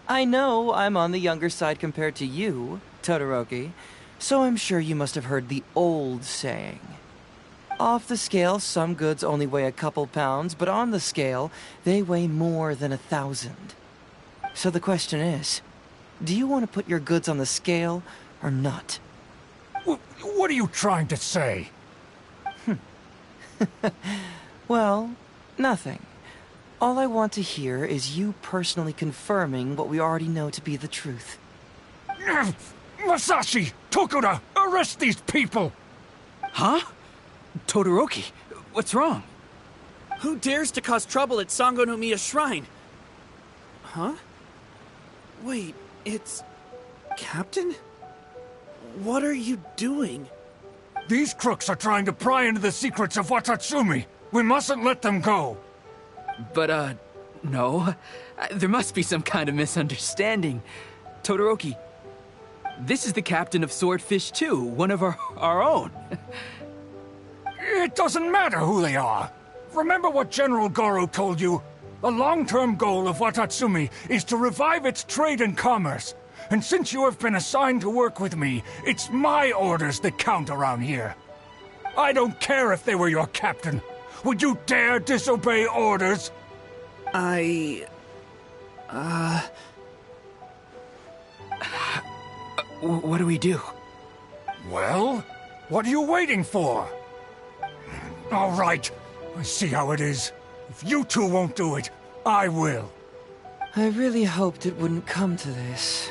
I know I'm on the younger side compared to you, Todoroki, so I'm sure you must have heard the old saying. Off the scale, some goods only weigh a couple pounds, but on the scale, they weigh more than 1,000. So the question is, do you want to put your goods on the scale or not? What are you trying to say? Well, nothing. All I want to hear is you personally confirming what we already know to be the truth. Masashi! Tokuda! Arrest these people! Huh? Todoroki, what's wrong? Who dares to cause trouble at Sango no Miya Shrine? Huh? Wait, it's... Captain? What are you doing? These crooks are trying to pry into the secrets of Watatsumi. We mustn't let them go. But, no. There must be some kind of misunderstanding. Todoroki, this is the captain of Swordfish too, one of our own. It doesn't matter who they are. Remember what General Goro told you? A long-term goal of Watatsumi is to revive its trade and commerce. And since you have been assigned to work with me, it's my orders that count around here. I don't care if they were your captain. Would you dare disobey orders? What do we do? Well, what are you waiting for? All right, I see how it is. If you two won't do it, I will. I really hoped it wouldn't come to this.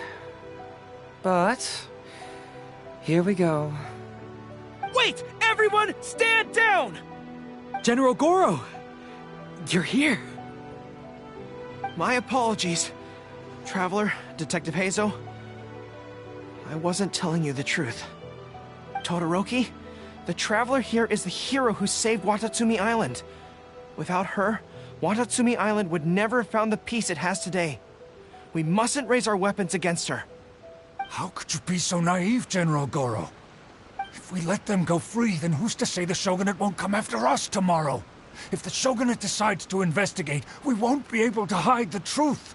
But... here we go. Wait! Everyone, stand down! General Goro! You're here. My apologies, Traveler, Detective Heizo. I wasn't telling you the truth. Todoroki, the Traveler here is the hero who saved Watatsumi Island. Without her, Watatsumi Island would never have found the peace it has today. We mustn't raise our weapons against her. How could you be so naive, General Goro? If we let them go free, then who's to say the Shogunate won't come after us tomorrow? If the Shogunate decides to investigate, we won't be able to hide the truth.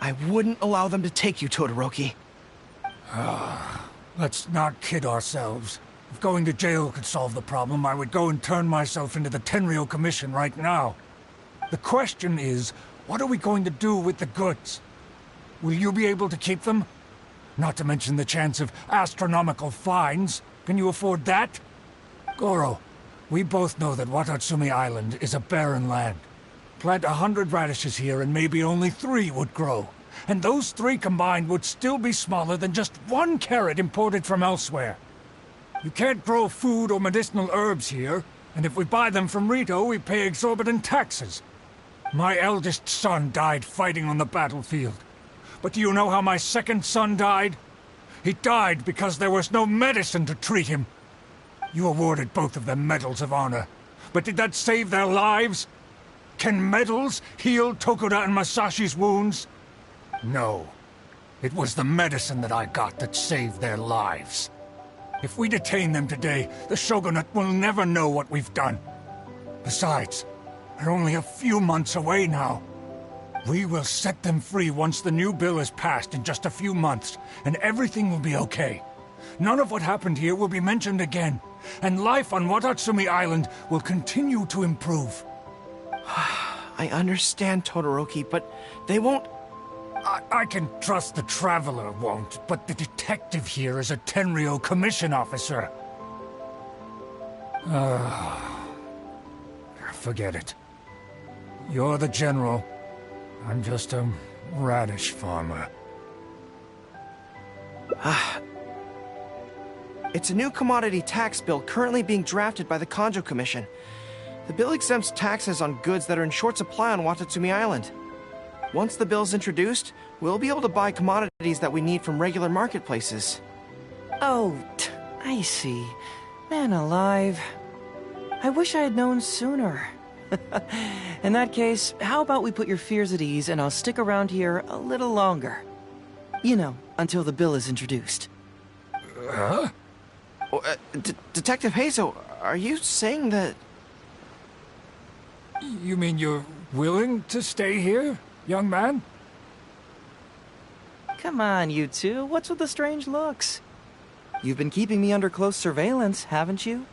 I wouldn't allow them to take you, Todoroki. Let's not kid ourselves. If going to jail could solve the problem, I would go and turn myself into the Tenryou Commission right now. The question is, what are we going to do with the goods? Will you be able to keep them? Not to mention the chance of astronomical fines. Can you afford that? Goro, we both know that Watatsumi Island is a barren land. Plant 100 radishes here and maybe only 3 would grow. And those 3 combined would still be smaller than just 1 carrot imported from elsewhere. You can't grow food or medicinal herbs here, and if we buy them from Rito, we pay exorbitant taxes. My eldest son died fighting on the battlefield. But do you know how my second son died? He died because there was no medicine to treat him. You awarded both of them medals of honor. But did that save their lives? Can medals heal Tokuda and Masashi's wounds? No. It was the medicine that I got that saved their lives. If we detain them today, the Shogunate will never know what we've done. Besides, they're only a few months away now. We will set them free once the new bill is passed in just a few months, and everything will be okay. None of what happened here will be mentioned again, and life on Watatsumi Island will continue to improve. I understand, Todoroki, but they won't... I can trust the Traveler won't, but the detective here is a Tenryou Commission officer. Forget it. You're the general. I'm just a radish farmer. It's a new commodity tax bill currently being drafted by the Kanjo Commission. The bill exempts taxes on goods that are in short supply on Watatsumi Island. Once the bill's introduced, we'll be able to buy commodities that we need from regular marketplaces. Oh, I see. Man alive. I wish I had known sooner. In that case, how about we put your fears at ease and I'll stick around here a little longer. You know, until the bill is introduced. Huh? Detective Heizo, are you saying that... You mean you're willing to stay here, young man? Come on, you two. What's with the strange looks? You've been keeping me under close surveillance, haven't you?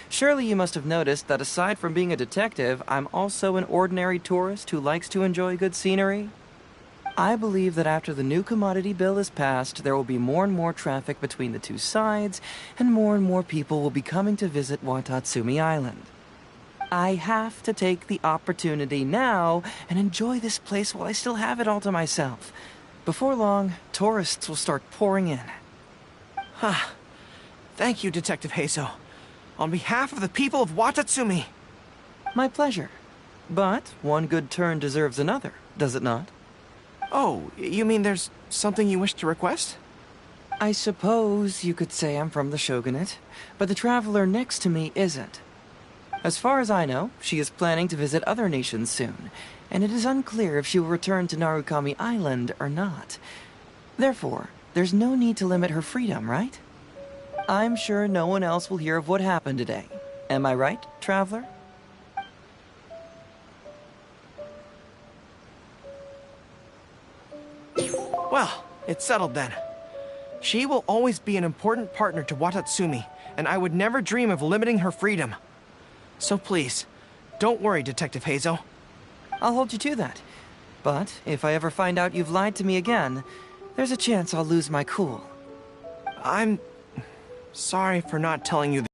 Surely you must have noticed that aside from being a detective, I'm also an ordinary tourist who likes to enjoy good scenery. I believe that after the new commodity bill is passed, there will be more and more traffic between the two sides, and more people will be coming to visit Watatsumi Island. I have to take the opportunity now and enjoy this place while I still have it all to myself. Before long, tourists will start pouring in. Thank you, Detective Heizo. On behalf of the people of Watatsumi. My pleasure. But one good turn deserves another, does it not? Oh, you mean there's something you wish to request? I suppose you could say I'm from the Shogunate, but the traveler next to me isn't. As far as I know, she is planning to visit other nations soon, and it is unclear if she will return to Narukami Island or not. Therefore, there's no need to limit her freedom, right? I'm sure no one else will hear of what happened today. Am I right, traveler? Well, it's settled then. She will always be an important partner to Watatsumi, and I would never dream of limiting her freedom. So please, don't worry, Detective Heizo. I'll hold you to that. But if I ever find out you've lied to me again, there's a chance I'll lose my cool. I'm sorry for not telling you the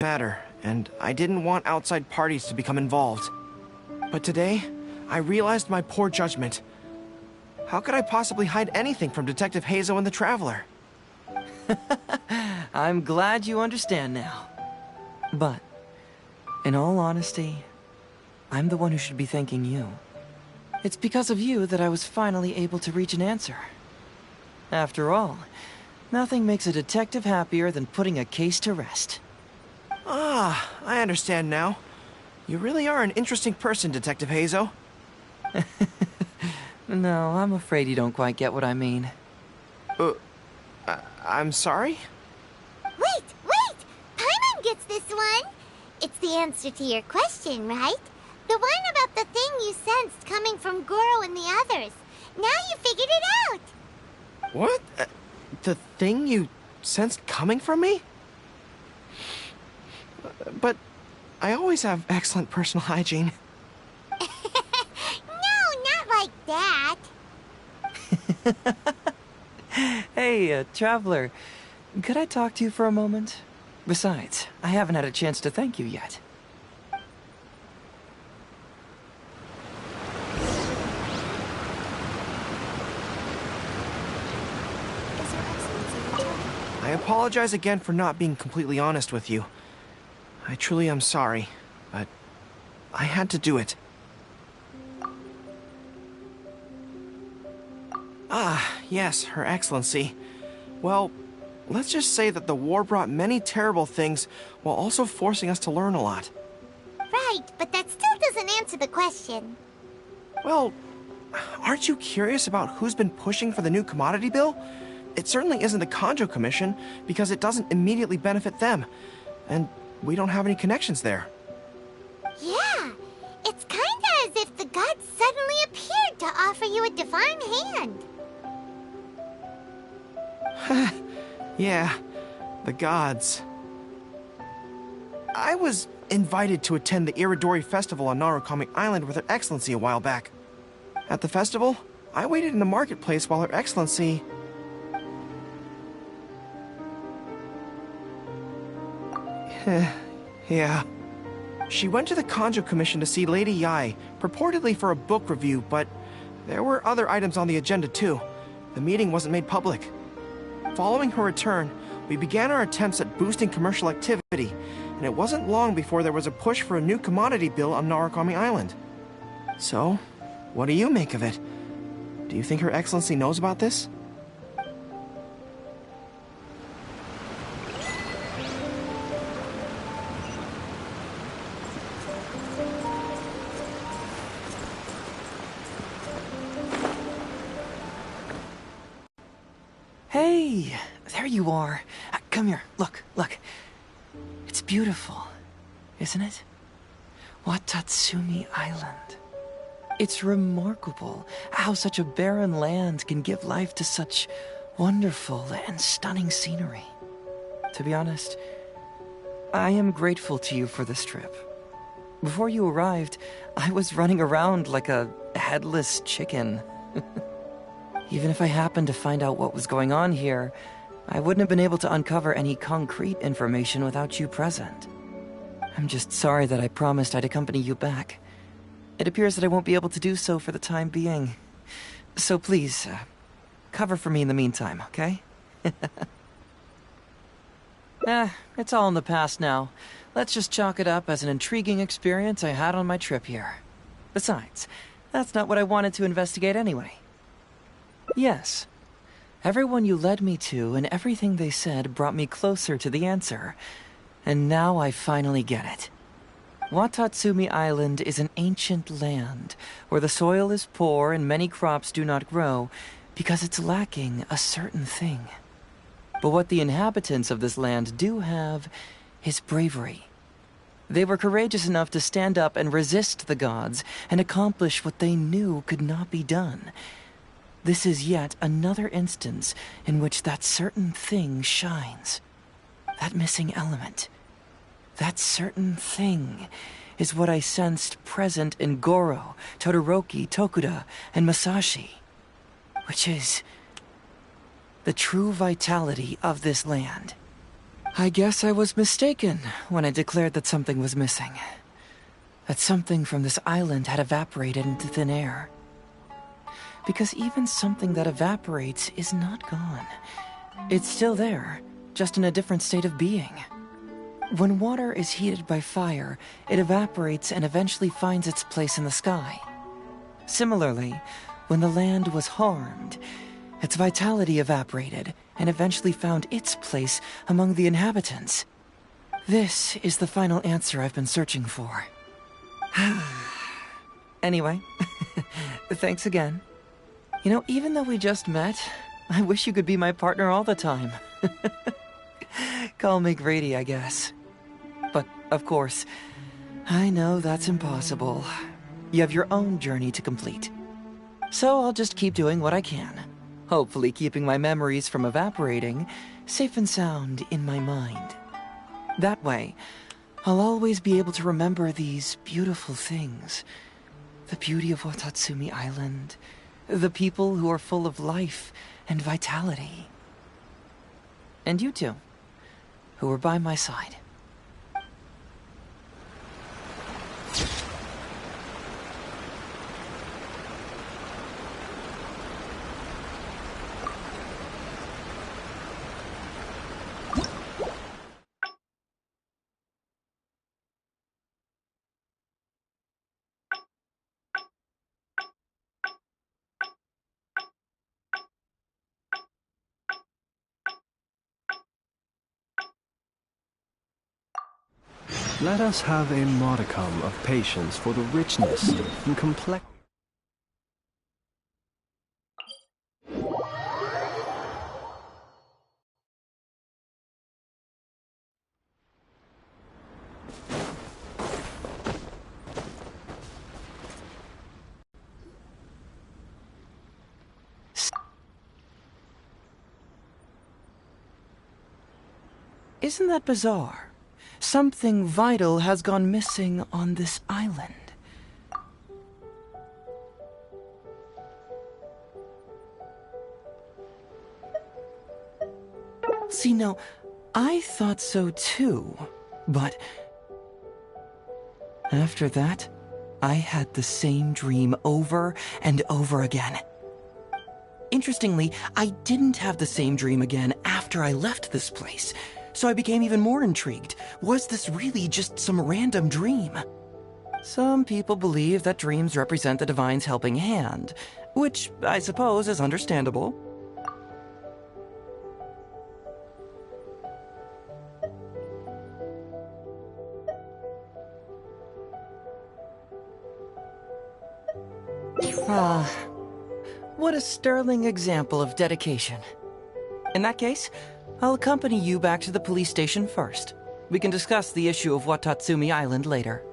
matter, and I didn't want outside parties to become involved. But today, I realized my poor judgment. How could I possibly hide anything from Detective Heizo and the Traveler? I'm glad you understand now. But, in all honesty, I'm the one who should be thanking you. It's because of you that I was finally able to reach an answer. After all, nothing makes a detective happier than putting a case to rest. Ah, I understand now. You really are an interesting person, Detective Heizo. No, I'm afraid you don't quite get what I mean. I'm sorry? Wait! Paimon gets this one! It's the answer to your question, right? The one about the thing you sensed coming from Goro and the others. Now you figured it out! What? The thing you sensed coming from me? But I always have excellent personal hygiene. No, not like that. Hey, traveler, could I talk to you for a moment? Besides, I haven't had a chance to thank you yet. I apologize again for not being completely honest with you. I truly am sorry, but I had to do it. Ah, yes, Her Excellency. Well, let's just say that the war brought many terrible things while also forcing us to learn a lot. Right, but that still doesn't answer the question. Well, aren't you curious about who's been pushing for the new commodity bill? It certainly isn't the Kanjo Commission, because it doesn't immediately benefit them. And we don't have any connections there. Yeah, it's kinda as if the gods suddenly appeared to offer you a divine hand. Yeah, the gods. I was invited to attend the Iridori Festival on Narukami Island with Her Excellency a while back. At the festival, I waited in the marketplace while Her Excellency... Yeah. She went to the Kanjo Commission to see Lady Yae, purportedly for a book review, but there were other items on the agenda too. The meeting wasn't made public. Following her return, we began our attempts at boosting commercial activity, and it wasn't long before there was a push for a new commodity bill on Narukami Island. So, what do you make of it? Do you think Her Excellency knows about this? Hey, there you are. Come here, look. It's beautiful, isn't it? Watatsumi Island. It's remarkable how such a barren land can give life to such wonderful and stunning scenery. To be honest, I am grateful to you for this trip. Before you arrived, I was running around like a headless chicken. Even if I happened to find out what was going on here, I wouldn't have been able to uncover any concrete information without you present. I'm just sorry that I promised I'd accompany you back. It appears that I won't be able to do so for the time being. So please, cover for me in the meantime, okay? It's all in the past now. Let's just chalk it up as an intriguing experience I had on my trip here. Besides, that's not what I wanted to investigate anyway. Yes, everyone you led me to and everything they said brought me closer to the answer. And now I finally get it. Watatsumi Island is an ancient land where the soil is poor and many crops do not grow because it's lacking a certain thing. But what the inhabitants of this land do have is bravery. They were courageous enough to stand up and resist the gods and accomplish what they knew could not be done. This is yet another instance in which that certain thing shines. That missing element. That certain thing is what I sensed present in Goro, Todoroki, Tokuda, and Masashi. Which is the true vitality of this land. I guess I was mistaken when I declared that something was missing. That something from this island had evaporated into thin air. Because even something that evaporates is not gone. It's still there, just in a different state of being. When water is heated by fire, it evaporates and eventually finds its place in the sky. Similarly, when the land was harmed, its vitality evaporated and eventually found its place among the inhabitants. This is the final answer I've been searching for. Anyway, thanks again. You know, even though we just met, I wish you could be my partner all the time. Call me Grady, I guess. But, of course, I know that's impossible. You have your own journey to complete. So I'll just keep doing what I can. Hopefully keeping my memories from evaporating safe and sound in my mind. That way, I'll always be able to remember these beautiful things. The beauty of Watatsumi Island. The people who are full of life and vitality. And you two, who were by my side. Let us have a modicum of patience for the richness and complex. Isn't that bizarre? Something vital has gone missing on this island. See, no, I thought so too, but after that, I had the same dream over and over again. Interestingly, I didn't have the same dream again after I left this place. So I became even more intrigued. Was this really just some random dream? Some people believe that dreams represent the divine's helping hand, which I suppose is understandable. Ah, what a sterling example of dedication. In that case, I'll accompany you back to the police station first. We can discuss the issue of Watatsumi Island later.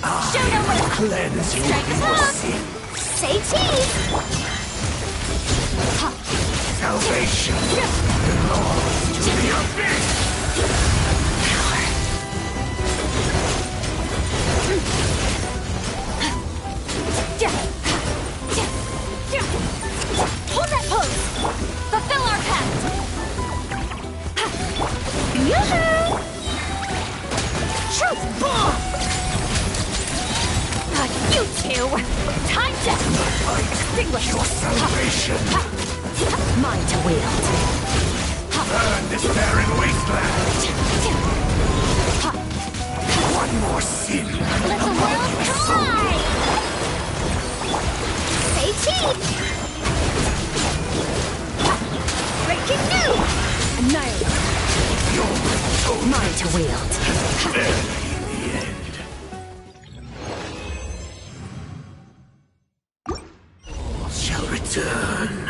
Show no mercy. Cleanse you Strike of the your top. sin. Say cheese. Salvation belongs to the abyss. Hold that pose. Fulfill our pact. Yoo-hoo! Truth bomb. You two. Time to extinguish Your salvation. Mine to wield. Burn this barren wasteland. One more sin. Let the world collide. Say cheap. Breaking new. Annihilate. Mine to wield. All shall return.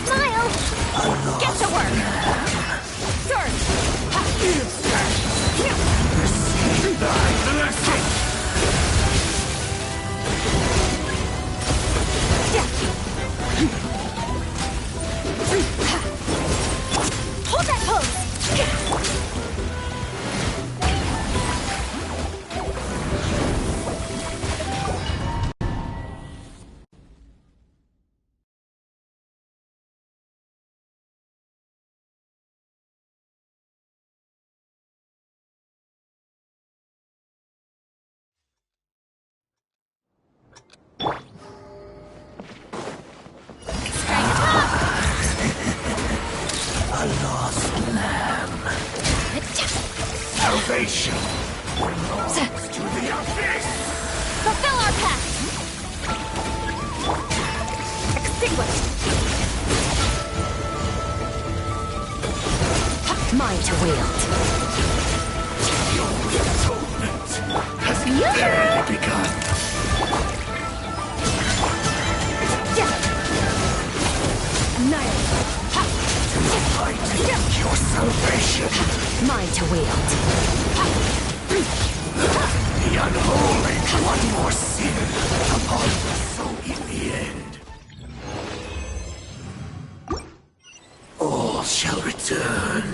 Smile. Get to work. Turn. Receive thy blessing. Hold that pose. A lost lamb. Salvation belongs to the abyss. Fulfill our pact. Extinguish. Mine to wield. Your atonement has barely begun. Annihilate. Fight your salvation. Mine to wield. The unholy. One more sin upon us. So in the end, all shall return.